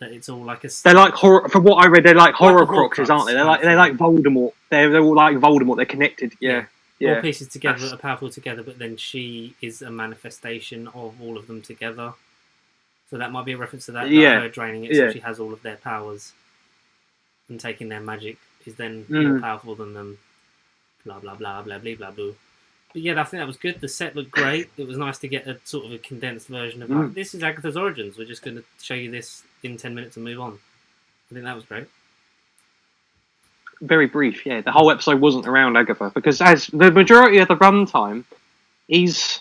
[SPEAKER 1] That it's all like a.
[SPEAKER 2] They're like horror. From what I read, they're like Horcruxes, aren't they? They're like Voldemort. They're all like Voldemort. They're connected. Yeah.
[SPEAKER 1] All pieces together that are powerful together, but then she is a manifestation of all of them together. So that might be a reference to that. Her draining it, so she has all of their powers, and taking their magic is then more powerful than them. Blah blah blah blah blah blah blah. But yeah, I think that was good. The set looked great. It was nice to get a sort of a condensed version of like, this is Agatha's origins. We're just going to show you this in 10 minutes and move on. I think that was great.
[SPEAKER 2] Very brief, yeah. The whole episode wasn't around Agatha because as the majority of the runtime is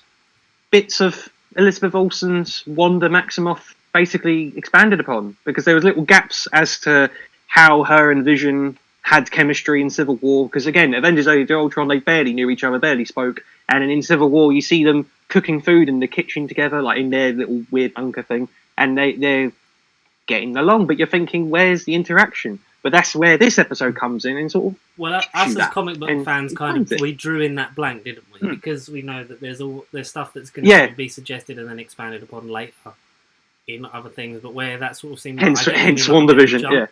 [SPEAKER 2] bits of Elizabeth Olsen's Wanda Maximoff basically expanded upon because there was little gaps as to how her and Vision had chemistry in Civil War, because again, Avengers Age of Ultron, they barely knew each other, barely spoke, and in Civil War, you see them cooking food in the kitchen together, like in their little weird bunker thing, and they're getting along, but you're thinking, where's the interaction? But that's where this episode comes in and sort of...
[SPEAKER 1] Well, us as comic book fans, we drew in that blank, didn't we? Because we know that there's stuff that's going to be suggested and then expanded upon later in other things, but where that sort of seemed...
[SPEAKER 2] Hence WandaVision, yeah.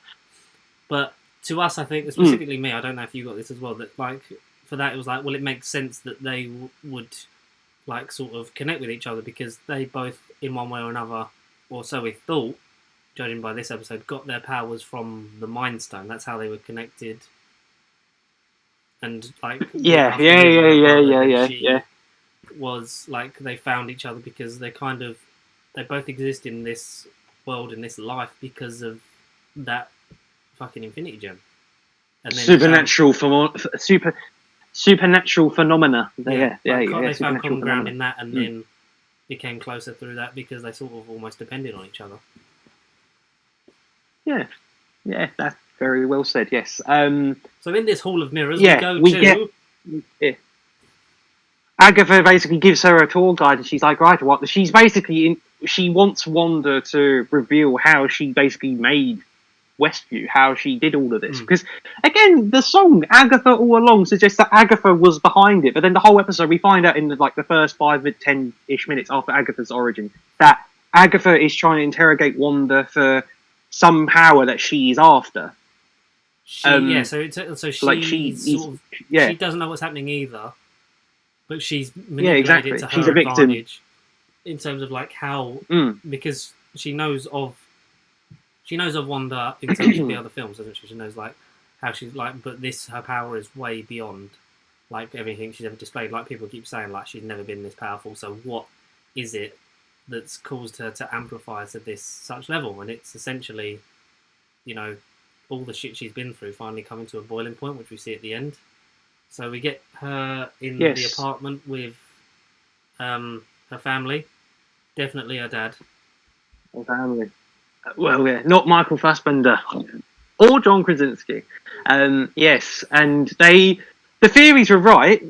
[SPEAKER 1] But... to us, I think, specifically me, I don't know if you got this as well, that, like, for that, it was like, well, it makes sense that they would, like, sort of connect with each other because they both, in one way or another, or so we thought, judging by this episode, got their powers from the Mind Stone. That's how they were connected. And, like...
[SPEAKER 2] Yeah.
[SPEAKER 1] Was, like, they found each other because they kind of... They both exist in this world, in this life, because of that fucking Infinity Gem. And then supernatural phenomena. They found common ground in that, and then became closer through that because they sort of almost depended on each other. Yeah, that's very well said. Yes. So in this Hall of Mirrors,
[SPEAKER 2] Agatha basically gives her a tour guide, and she's like, right, what? She's basically she wants Wanda to reveal how she basically made Westview, how she did all of this, because again, the song Agatha all along suggests that Agatha was behind it, but then the whole episode we find out in the first 5-10-ish minutes after Agatha's origin that Agatha is trying to interrogate Wanda for some power that she is after.
[SPEAKER 1] She doesn't know what's happening either, but she's manipulated it to her advantage in terms of like how because she knows of Wanda in terms of the other films, doesn't she? She knows like how she's like, but her power is way beyond like everything she's ever displayed. Like people keep saying, like she's never been this powerful. So what is it that's caused her to amplify to this such level? And it's essentially, all the shit she's been through finally coming to a boiling point, which we see at the end. So we get her in the apartment with her family, definitely her dad.
[SPEAKER 2] Her family. Well, yeah, not Michael Fassbender or John Krasinski. Yes, and the theories were right.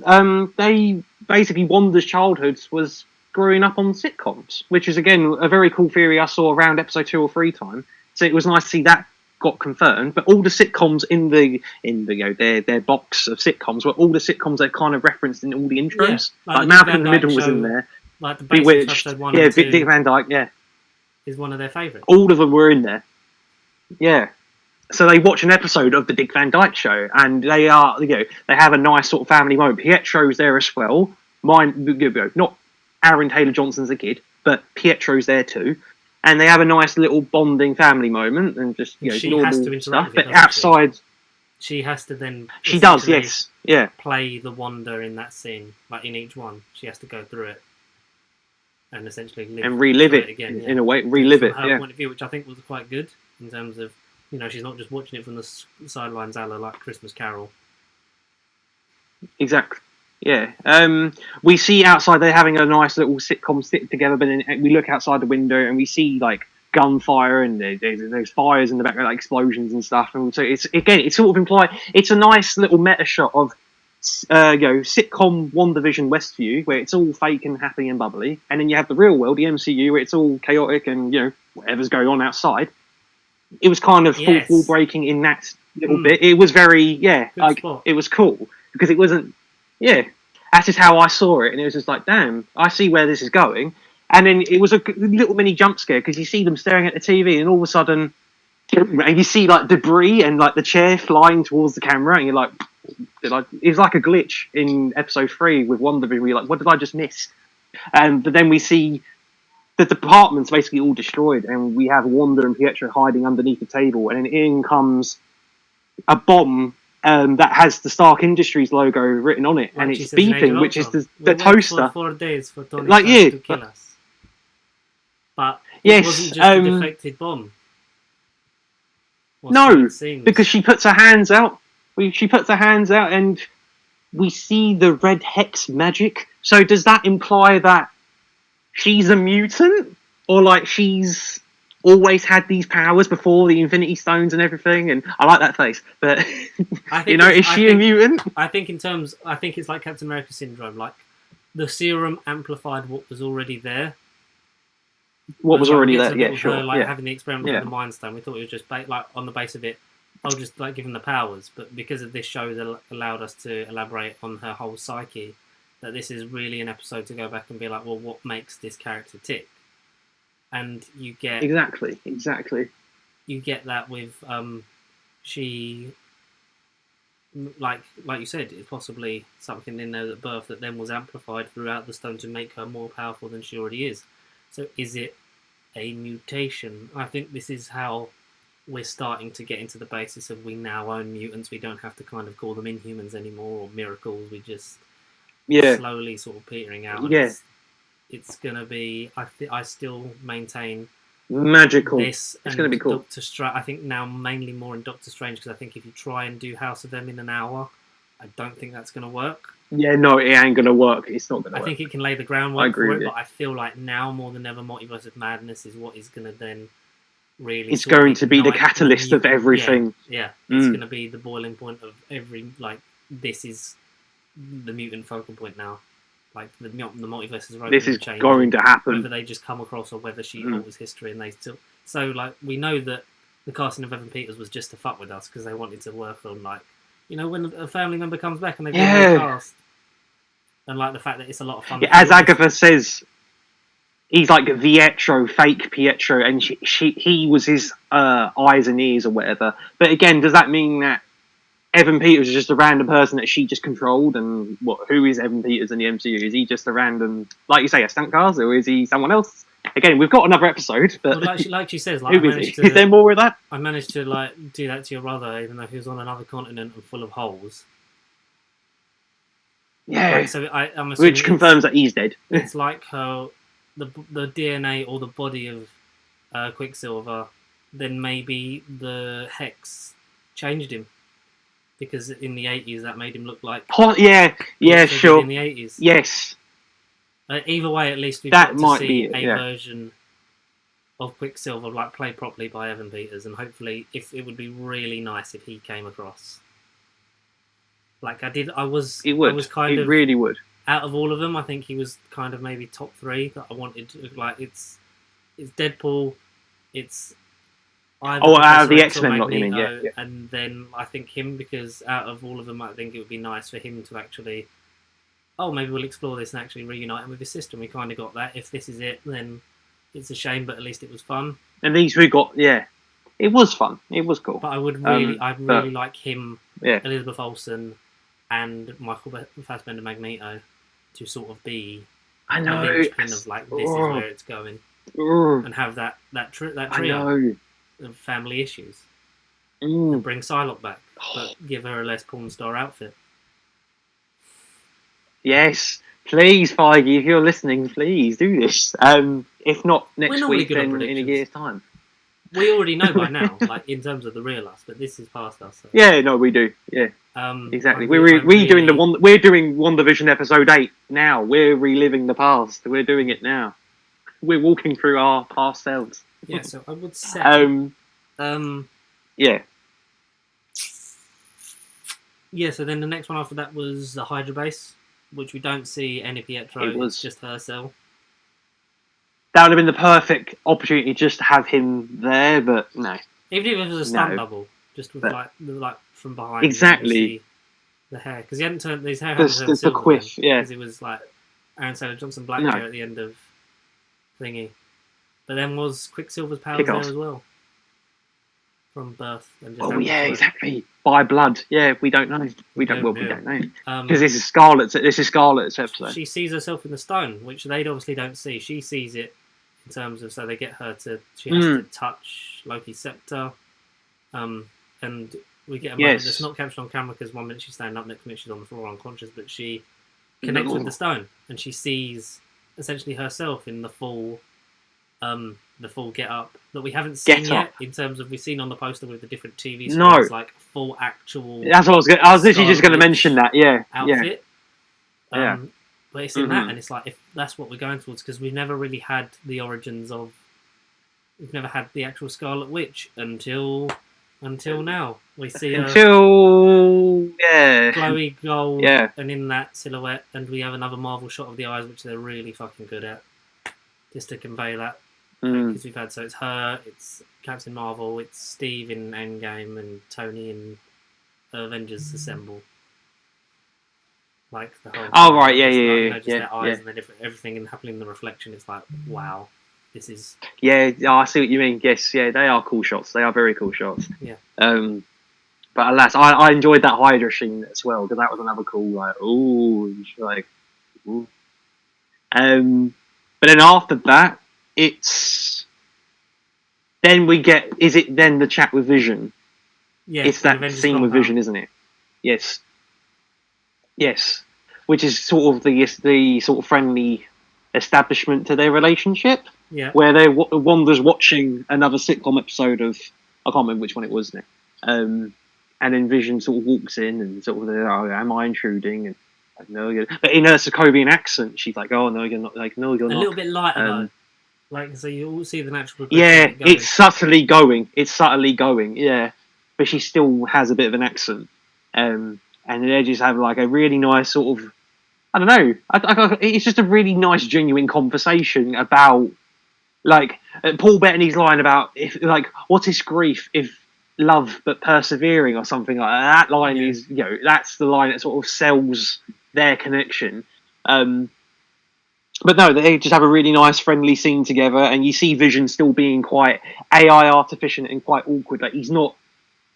[SPEAKER 2] They basically Wanda's childhood was growing up on sitcoms, which is again a very cool theory I saw around episode 2 or 3 time. So it was nice to see that got confirmed. But all the sitcoms in their box of sitcoms were all the sitcoms they kind of referenced in all the intros. Yeah, like Malcolm in the Middle was in there.
[SPEAKER 1] Like the
[SPEAKER 2] Bewitched, Dick Van Dyke,
[SPEAKER 1] is one of their favourites.
[SPEAKER 2] All of them were in there. Yeah. So they watch an episode of the Dick Van Dyke Show, and they have a nice sort of family moment. Pietro's there as well. Not Aaron Taylor Johnson's a kid, but Pietro's there too. And they have a nice little bonding family moment, and just
[SPEAKER 1] she
[SPEAKER 2] normal
[SPEAKER 1] has to interact
[SPEAKER 2] stuff. But outside,
[SPEAKER 1] she has to then.
[SPEAKER 2] She does, yes, yeah.
[SPEAKER 1] Play the Wanda in that scene, like in each one. She has to go through it. And essentially
[SPEAKER 2] relive it again, in a way, relive it.
[SPEAKER 1] From her point of view, which I think was quite good in terms of, she's not just watching it from the sidelines, a la like Christmas Carol.
[SPEAKER 2] Exactly. Yeah. We see outside they're having a nice little sitcom sit together, but then we look outside the window and we see like gunfire and there's fires in the background, like explosions and stuff. And so it's sort of implied. It's a nice little meta shot of. Sitcom WandaVision Westview, where it's all fake and happy and bubbly, and then you have the real world, the MCU, where it's all chaotic and whatever's going on outside. It was kind of full breaking in that little bit. It was very it was cool because it wasn't. Yeah, that's just how I saw it, and it was just like, damn, I see where this is going. And then it was a little mini jump scare because you see them staring at the TV, and all of a sudden, and you see like debris and like the chair flying towards the camera, and you're like, it was like a glitch in episode 3 with WandaVision. Where you're like, what did I just miss? But then we see the department's basically all destroyed, and we have Wanda and Pietro hiding underneath the table, and then in comes a bomb that has the Stark Industries logo written on it, like, and it's beeping, which is the toaster.
[SPEAKER 1] For 4 days for Tony
[SPEAKER 2] like
[SPEAKER 1] Stark to kill us. But it wasn't just a deflected bomb.
[SPEAKER 2] No, because she puts her hands out. She puts her hands out, and we see the red hex magic. So does that imply that she's a mutant, or like she's always had these powers before the Infinity Stones and everything? And I like that face, but is she a mutant?
[SPEAKER 1] I think it's like Captain America syndrome. Like the serum amplified what was already there.
[SPEAKER 2] What was already there? Yeah, sure.
[SPEAKER 1] Having the experiment with the Mind Stone, we thought it was just on the base of it. I'll just like give them the powers, but because of this show that allowed us to elaborate on her whole psyche, that this is really an episode to go back and be like, well, what makes this character tick? And you get
[SPEAKER 2] exactly.
[SPEAKER 1] You get that with she, like you said, it's possibly something in there at birth that then was amplified throughout the stone to make her more powerful than she already is. So is it a mutation? I think this is how we're starting to get into the basis of we now own mutants. We don't have to kind of call them Inhumans anymore or miracles. We just slowly sort of petering out.
[SPEAKER 2] Yeah.
[SPEAKER 1] It's going to be... I still maintain...
[SPEAKER 2] magical.
[SPEAKER 1] This
[SPEAKER 2] it's going to be cool.
[SPEAKER 1] Doctor I think now mainly more in Doctor Strange, because I think if you try and do House of M in an hour, I don't think that's going to work.
[SPEAKER 2] Yeah, no, it ain't going to work. It's not going to work.
[SPEAKER 1] I think it can lay the groundwork for it, but I feel like now more than ever, Multiverse of Madness is what is going to then really...
[SPEAKER 2] It's going to be the catalyst of everything.
[SPEAKER 1] Yeah. It's going to be the boiling point of every... Like, this is the mutant focal point now. Like, the multiverse is
[SPEAKER 2] this is going to happen.
[SPEAKER 1] Whether they just come across or whether she alters history and they still... So, like, we know that the casting of Evan Peters was just to fuck with us because they wanted to work on, like, when a family member comes back and they've been recast. And like the fact that it's a lot of fun.
[SPEAKER 2] Yeah, as Agatha says, he's like Pietro, fake Pietro, and he was his eyes and ears or whatever. But again, does that mean that Evan Peters is just a random person that she just controlled? And who is Evan Peters in the MCU? Is he just a random, like you say, a stunt cast, or is he someone else? Again, we've got another episode, but
[SPEAKER 1] like she says, like,
[SPEAKER 2] who is he? Is there more with that?
[SPEAKER 1] I managed to like do that to your brother, even though he was on another continent and full of holes.
[SPEAKER 2] Yeah,
[SPEAKER 1] like, so I'm
[SPEAKER 2] which confirms that he's dead.
[SPEAKER 1] It's like how the DNA or the body of Quicksilver, then maybe the Hex changed him, because in the 80s that made him look like
[SPEAKER 2] sure
[SPEAKER 1] in the 80s.
[SPEAKER 2] Yes.
[SPEAKER 1] Either way, at least we've
[SPEAKER 2] that
[SPEAKER 1] got to see a version of Quicksilver like played properly by Evan Peters, and hopefully, if it would be really nice if he came across. Like I was kind of
[SPEAKER 2] really would.
[SPEAKER 1] Out of all of them, I think he was kind of maybe top 3 that I wanted to, like. It's Deadpool, it's
[SPEAKER 2] out of the X-Men lot, you mean? Yeah.
[SPEAKER 1] And then I think him, because out of all of them, I think it would be nice for him to actually. Oh, maybe we'll explore this and actually reunite him with his sister. And we kind of got that. If this is it, then it's a shame, but at least it was fun.
[SPEAKER 2] At least we got, it was fun. It was cool.
[SPEAKER 1] But I'd really like him, Elizabeth Olsen, and Michael Fassbender Magneto to sort of be
[SPEAKER 2] the
[SPEAKER 1] linchpin of like this is where it's going, and have that trio of family issues, and bring Psylocke back, but give her a less porn star outfit.
[SPEAKER 2] Yes, please, Feige, if you're listening, please do this. If not next week, then in a year's time.
[SPEAKER 1] We already know by now, like in terms of the real us, but this is past us. So.
[SPEAKER 2] Yeah, no, we do. Yeah, exactly. We're doing WandaVision episode 8 now. We're reliving the past. We're doing it now. We're walking through our past selves.
[SPEAKER 1] Yeah, so I would say.
[SPEAKER 2] Yeah.
[SPEAKER 1] Yeah. So then the next one after that was the Hydra Base, which we don't see any Pietro. It's just her cell.
[SPEAKER 2] That would have been the perfect opportunity just to have him there, but no.
[SPEAKER 1] Even if it was a stunt double, just with like from behind.
[SPEAKER 2] Exactly.
[SPEAKER 1] the hair, because his hair hadn't turned silver.
[SPEAKER 2] The quiff, yeah.
[SPEAKER 1] Because it was like Aaron Taylor Johnson black hair at the end of thingy. But then was Quicksilver's powers there as well? From birth. And just
[SPEAKER 2] exactly. By blood. Yeah, we don't know. We don't know. Because this is Scarlet's episode.
[SPEAKER 1] She sees herself in the stone, which they obviously don't see. She sees it in terms of, so they get her to, she has to touch Loki's scepter. And we get a moment that's not captured on camera because 1 minute she's standing up, next minute she's on the floor unconscious, but she connects with the stone and she sees essentially herself in the full get up that we haven't seen yet. In terms of, we've seen on the poster with the different TV screens, like full actual.
[SPEAKER 2] That's what I was literally just going to mention that.
[SPEAKER 1] Outfit. But it's in that, and it's like, if that's what we're going towards, because we've never really had the origins of. We've never had the actual Scarlet Witch until now. We see her glowy gold, and in that silhouette, and we have another Marvel shot of the eyes, which they're really fucking good at, just to convey that. Because we've had, so it's her, it's Captain Marvel, it's Steve in Endgame, and Tony in Avengers Assemble. Like the whole.
[SPEAKER 2] Oh right,
[SPEAKER 1] their eyes and then everything and happening in the reflection. It's like, wow, this is.
[SPEAKER 2] Yeah, I see what you mean. Yes, they are cool shots. They are very cool shots.
[SPEAKER 1] Yeah.
[SPEAKER 2] But alas, I enjoyed that Hydra scene as well, because that was another cool ooh. But then after that, then we get. Is it then the chat with Vision?
[SPEAKER 1] Yeah,
[SPEAKER 2] it's that scene with Vision, isn't it? Yes. Which is sort of the sort of friendly establishment to their relationship.
[SPEAKER 1] Yeah.
[SPEAKER 2] Where Wanda's watching another sitcom episode of, I can't remember which one it was now. And then Vision sort of walks in and sort of, am I intruding? And like, no, you're. But in her Sokovian accent, she's like, oh no, you're not. Like, no, you're not.
[SPEAKER 1] A little bit lighter though. Like, so you all see the natural.
[SPEAKER 2] Yeah, it's subtly going. Yeah, but she still has a bit of an accent. And they just have like a really nice sort of, I don't know. It's just a really nice, genuine conversation about, like, Paul Bettany's line about, if like, what is grief if love but persevering, or something like that. That line is, that's the line that sort of sells their connection. But no, they just have a really nice, friendly scene together, and you see Vision still being quite AI artificial and quite awkward. Like, he's not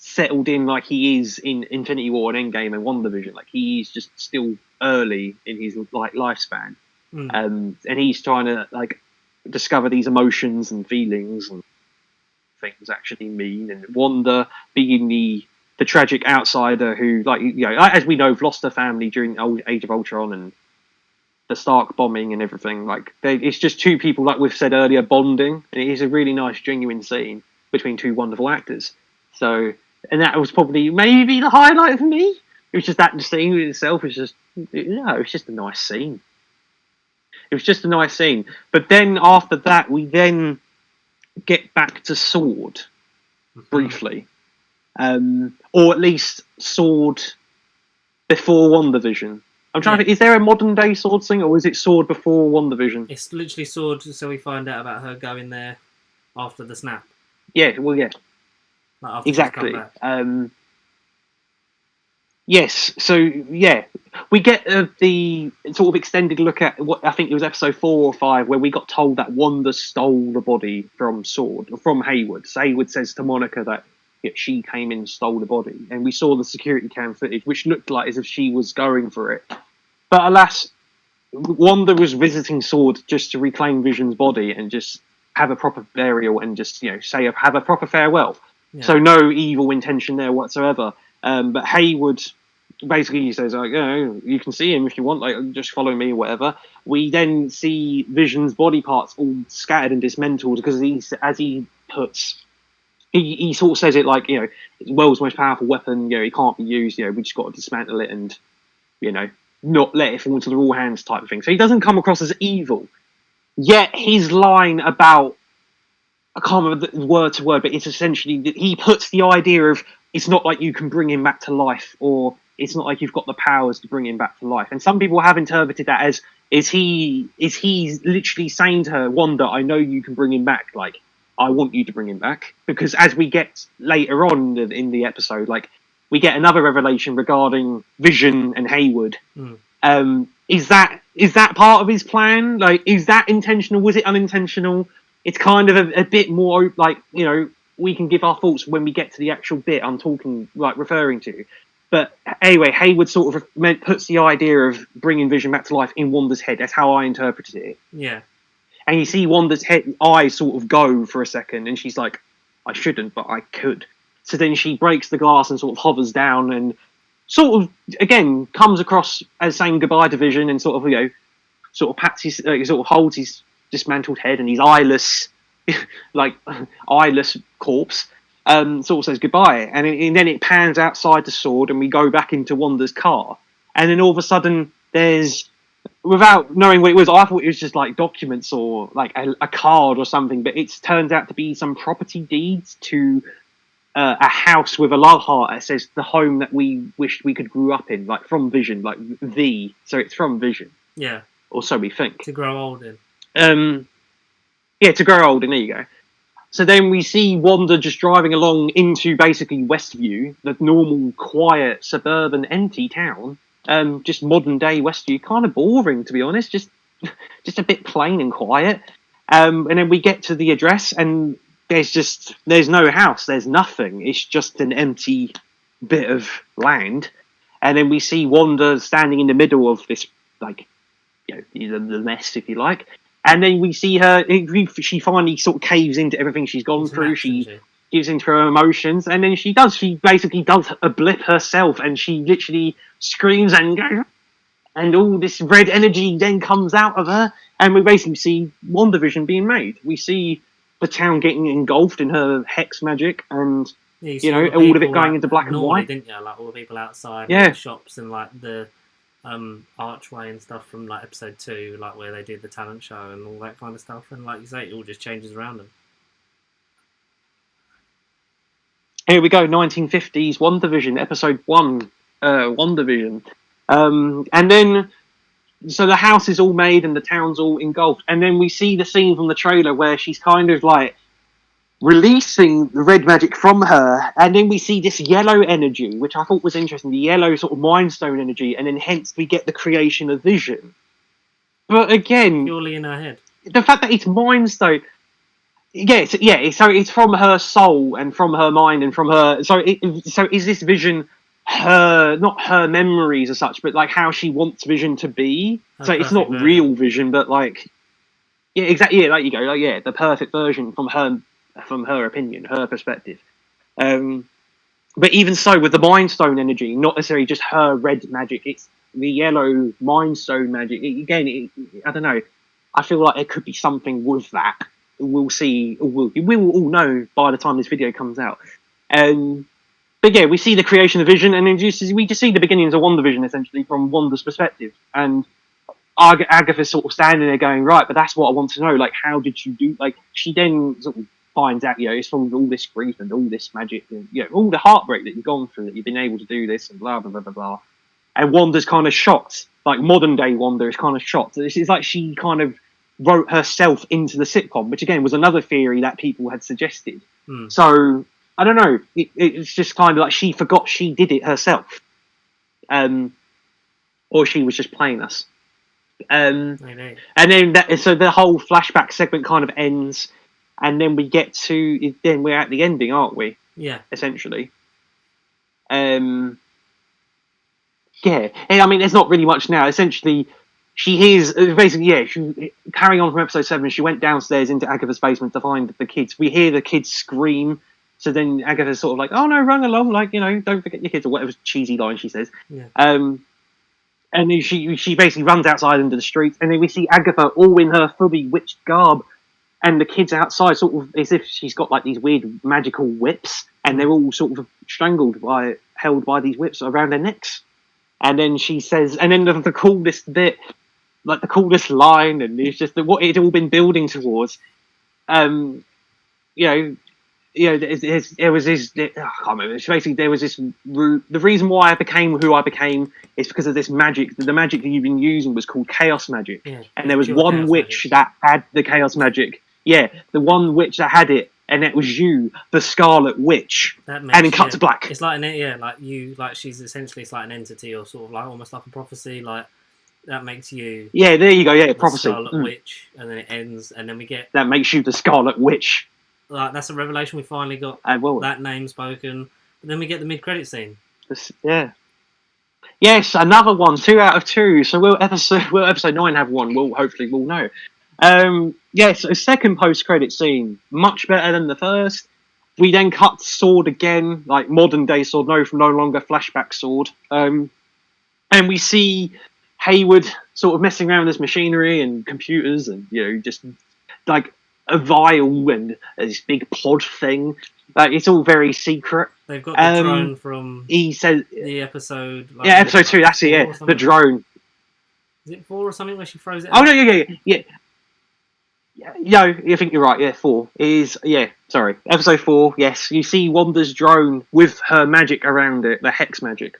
[SPEAKER 2] settled in like he is in Infinity War and Endgame and WandaVision. Like, he's just still early in his like lifespan, and he's trying to like discover these emotions and feelings and things actually mean. And Wanda being the tragic outsider who, like, as we know, have lost her family during Age of Ultron and the Stark bombing and everything. Like, it's just two people, like we've said earlier, bonding, and it is a really nice, genuine scene between two wonderful actors. So. And that was probably maybe the highlight for me. It was just that scene in itself was just, it's just a nice scene. It was just a nice scene. But then after that, we then get back to Sword briefly, or at least Sword before WandaVision. I'm trying to think, is there a modern day Sword thing, or is it Sword before WandaVision?
[SPEAKER 1] It's literally Sword, so we find out about her going there after the snap.
[SPEAKER 2] Yeah, well, yeah.
[SPEAKER 1] Like
[SPEAKER 2] exactly. Yes. So yeah, we get the sort of extended look at what I think it was episode 4 or 5, where we got told that Wanda stole the body from Sword, or from Hayward. So Hayward says to Monica that she came in and stole the body, and we saw the security cam footage, which looked like as if she was going for it. But alas, Wanda was visiting Sword just to reclaim Vision's body and just have a proper burial and just have a proper farewell. Yeah. So no evil intention there whatsoever. But Hayward basically says, like, you can see him if you want, like, just follow me or whatever. We then see Vision's body parts all scattered and dismantled because he sort of says it like, it's the world's most powerful weapon, it can't be used, we just got to dismantle it and, not let it fall into the raw hands type of thing. So he doesn't come across as evil. Yet his line about, I can't remember the word to word, but it's essentially that he puts the idea of, it's not like you can bring him back to life, or it's not like you've got the powers to bring him back to life. And some people have interpreted that as, is he literally saying to her, Wanda, I know you can bring him back, like, I want you to bring him back. Because as we get later on in the episode, like, we get another revelation regarding Vision and Hayward. Is that part of his plan? Like, is that intentional? Was it unintentional? It's kind of a bit more like, you know, we can give our thoughts when we get to the actual bit I'm referring to. But anyway, Hayward sort of puts the idea of bringing Vision back to life in Wanda's head. That's how I interpreted it.
[SPEAKER 1] Yeah.
[SPEAKER 2] And you see Wanda's eyes sort of go for a second, and she's like, I shouldn't, but I could. So then she breaks the glass and sort of hovers down and sort of, again, comes across as saying goodbye to Vision and sort of, you know, sort of pats his, sort of holds his dismantled head and his eyeless, eyeless corpse, sort of says goodbye. And then it pans outside the sword and we go back into Wanda's car. And then all of a sudden there's, without knowing what it was, I thought it was just like documents or like a card or something, but it turns out to be some property deeds to a house with a love heart that says the home that we wished we could grow up in, like from Vision, like so it's from Vision.
[SPEAKER 1] Yeah.
[SPEAKER 2] Or so we think.
[SPEAKER 1] To grow old in.
[SPEAKER 2] Yeah, to grow old in, there you go. So then we see Wanda just driving along into basically Westview, the normal, quiet, suburban, empty town. Just modern day Westview, kind of boring to be honest, just a bit plain and quiet. And then we get to the address and there's no house, there's nothing. It's just an empty bit of land. And then we see Wanda standing in the middle of this, like, you know, the mess, if you like. And then we see her, she finally sort of caves into everything she's gone through. She gives into her emotions, and then she basically does a blip herself, and she literally screams and all this red energy then comes out of her, and we basically see WandaVision being made. We see the town getting engulfed in her hex magic, and you know, all of it going into black and white.
[SPEAKER 1] Didn't you? Like all the people outside,
[SPEAKER 2] yeah,
[SPEAKER 1] the shops and like the archway and stuff from like episode 2, like where they did the talent show and all that kind of stuff. And like you say, it all just changes around them.
[SPEAKER 2] Here we go, 1950s WandaVision, episode 1, WandaVision. And then, so the house is all made and the town's all engulfed. And then we see the scene from the trailer where she's kind of like releasing the red magic from her. And then we see this yellow energy, which I thought was interesting, the yellow sort of Mind Stone energy. And then hence we get the creation of Vision. But again,
[SPEAKER 1] purely in her head.
[SPEAKER 2] The fact that it's Mind Stone, so it's from her soul and from her mind and from her. So is this Vision her, not her memories as such, but like how she wants Vision to be? So it's not real Vision, but like, yeah, exactly. Yeah, like you go, like, yeah, the perfect version from her opinion, her perspective. But even so, with the Mind Stone energy, not necessarily just her red magic, it's the yellow Mind Stone magic. I don't know. I feel like there could be something with that. We'll see. We will all know by the time this video comes out. But yeah, we see the creation of Vision, and then we just see the beginnings of WandaVision essentially from Wanda's perspective. And Agatha's sort of standing there going, right, but that's what I want to know. Like, how did you do? Like, she then sort of finds out, you know, it's from all this grief and all this magic, and, you know, all the heartbreak that you've gone through, that you've been able to do this and blah blah blah blah blah. And Wanda's kind of shocked. Like modern day Wanda is kind of shocked. This is like she kind of wrote herself into the sitcom, which again was another theory that people had suggested. So I don't know. It's just kind of like she forgot she did it herself, or she was just playing us. And then so the whole flashback segment kind of ends, and then we get to we're at the ending, aren't we?
[SPEAKER 1] Yeah.
[SPEAKER 2] Essentially. Yeah. I mean, there's not really much now. Essentially, she hears, basically, she, carrying on from episode 7, she went downstairs into Agatha's basement to find the kids. We hear the kids scream, so then Agatha's sort of like, oh no, run along, like, you know, don't forget your kids, or whatever cheesy line she says.
[SPEAKER 1] Yeah.
[SPEAKER 2] And then she basically runs outside into the street, and then we see Agatha all in her fully witched garb, and the kids outside sort of as if she's got like these weird magical whips, and they're all sort of held by these whips around their necks. And then she says, and then the coolest bit, like the coolest line, and it's just what it had all been building towards. There was this. I can't remember. Basically, there was this root. The reason why I became who I became is because of this magic. The magic that you've been using was called chaos magic, and there was one witch that had the chaos magic. Yeah, the one witch that had it and it was you, the Scarlet Witch, and then cut to black.
[SPEAKER 1] It's like she's essentially like an entity, or sort of like almost like a prophecy. Like that makes you.
[SPEAKER 2] Yeah, there you go. Yeah, prophecy.
[SPEAKER 1] Scarlet Witch, and then it ends, and then we get
[SPEAKER 2] that makes you the Scarlet Witch.
[SPEAKER 1] Like that's a revelation. We finally got that name spoken. But then we get the mid-credit scene.
[SPEAKER 2] Yeah. Yes, another one. 2 out of 2. So will episode 9 have one? Hopefully we'll know. Yes, a second post-credit scene, much better than the first. We then cut Sword again, like modern day Sword, no longer flashback Sword. And we see Hayward sort of messing around with this machinery and computers, and just like a vial and this big pod thing. Like it's all very secret.
[SPEAKER 1] They've got the drone from
[SPEAKER 2] he says
[SPEAKER 1] the episode.
[SPEAKER 2] Like, episode 2. That's it. Yeah, the drone.
[SPEAKER 1] Is it 4 or something where she throws it?
[SPEAKER 2] Oh no, yeah. No, I think you're right. Yeah, 4 is Sorry, episode 4. Yes, you see Wanda's drone with her magic around it, the hex magic,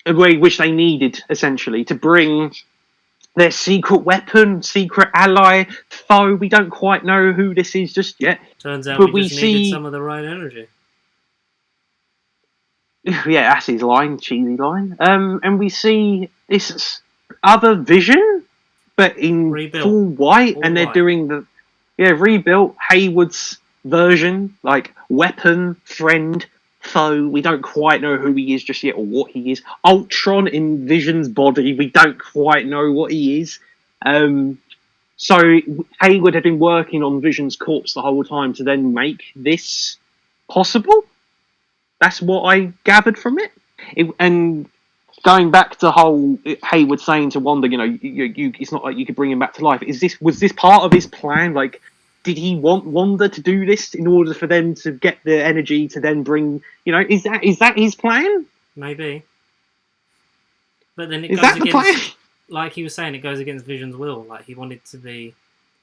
[SPEAKER 2] which they needed essentially to bring their secret weapon, secret ally, foe. We don't quite know who this is just yet.
[SPEAKER 1] Turns out we just needed some of the right energy.
[SPEAKER 2] Yeah, that's his line, cheesy line. And we see this other Vision, but in full white, and they're doing the rebuilt Hayward's version, like weapon, friend, foe. We don't quite know who he is just yet or what he is. Ultron in Vision's body. We don't quite know what he is. So Hayward had been working on Vision's corpse the whole time to then make this possible. That's what I gathered from it. And going back to whole Hayward saying to Wanda, it's not like you could bring him back to life. Was this part of his plan? Like, did he want Wanda to do this in order for them to get the energy to then bring? Is that his plan?
[SPEAKER 1] Maybe. But then it goes against, like he was saying, it goes against Vision's will. Like he wanted to be,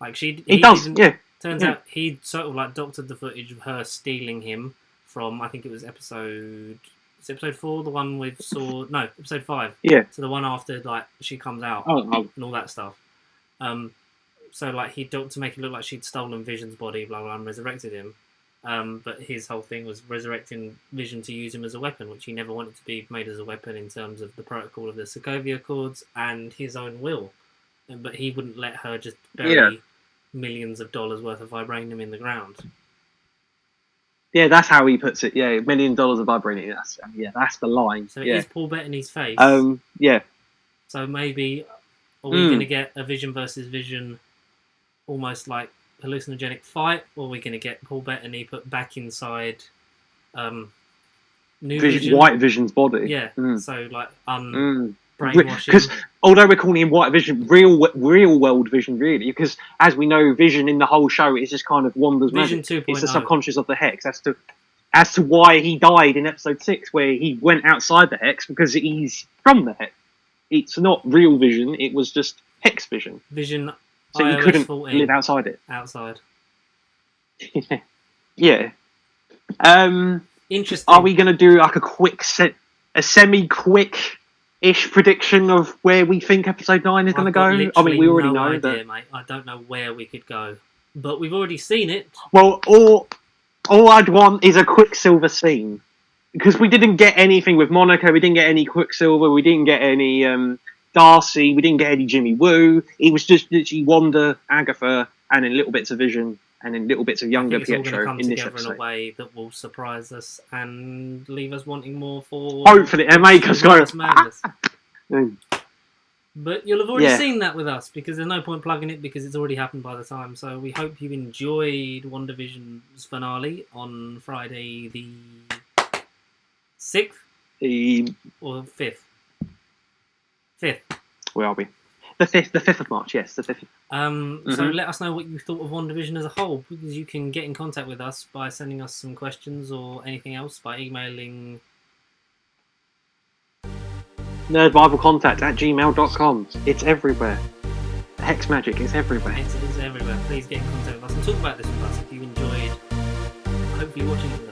[SPEAKER 1] like he does. Yeah. Turns out he sort of like doctored the footage of her stealing him from. I think it was episode 4, the one with Sword. No, episode 5.
[SPEAKER 2] Yeah.
[SPEAKER 1] So the one after like she comes out and all that stuff. So like he doctored to make it look like she'd stolen Vision's body, blah blah, and resurrected him. But his whole thing was resurrecting Vision to use him as a weapon, which he never wanted to be made as a weapon in terms of the protocol of the Sokovia Accords and his own will. But he wouldn't let her just bury millions of dollars worth of vibranium in the ground.
[SPEAKER 2] Yeah, that's how he puts it. Yeah, $1 million of vibranium. That's the line.
[SPEAKER 1] So it is Paul Bettany's face.
[SPEAKER 2] Yeah.
[SPEAKER 1] So maybe are we going to get a Vision versus Vision, almost like hallucinogenic fight, or are we going to get Paul Bettany put back inside New Vision?
[SPEAKER 2] White Vision's body?
[SPEAKER 1] Yeah. So like brainwashing.
[SPEAKER 2] Because although we're calling him White Vision, real world Vision, really, because as we know, Vision in the whole show is just kind of Wanda's
[SPEAKER 1] Vision
[SPEAKER 2] magic.
[SPEAKER 1] 2.0.
[SPEAKER 2] It's the subconscious of the hex. As to why he died in episode 6, where he went outside the hex, because he's from the hex. It's not real Vision. It was just hex Vision.
[SPEAKER 1] Vision.
[SPEAKER 2] So you couldn't live outside it.
[SPEAKER 1] Outside.
[SPEAKER 2] Yeah.
[SPEAKER 1] Interesting.
[SPEAKER 2] Are we going to do like a semi-quick-ish prediction of where we think episode 9 is going to go? I mean, we already know.
[SPEAKER 1] Idea, mate. I don't know where we could go, but we've already seen it.
[SPEAKER 2] Well, all I'd want is a Quicksilver scene, because we didn't get anything with Monica. We didn't get any Quicksilver. We didn't get any Darcy. We didn't get any Jimmy Woo. It was just literally Wanda, Agatha, and then little bits of Vision, and then little bits of younger Pietro in this episode.
[SPEAKER 1] In a way that will surprise us and leave us wanting more for.
[SPEAKER 2] Hopefully, and make us go.
[SPEAKER 1] But you'll have already seen that with us, because there's no point plugging it, because it's already happened by the time. So we hope you enjoyed WandaVision's finale on Friday the 6th or 5th. 5th.
[SPEAKER 2] Where are we? The 5th of March. Yes, the 5th.
[SPEAKER 1] So let us know what you thought of WandaVision as a whole, because you can get in contact with us by sending us some questions or anything else by emailing
[SPEAKER 2] nerdbiblecontact@gmail.com. It's everywhere. Hex magic is everywhere.
[SPEAKER 1] It's everywhere. Please get in contact with us and talk about this with us if you enjoyed hopefully watching it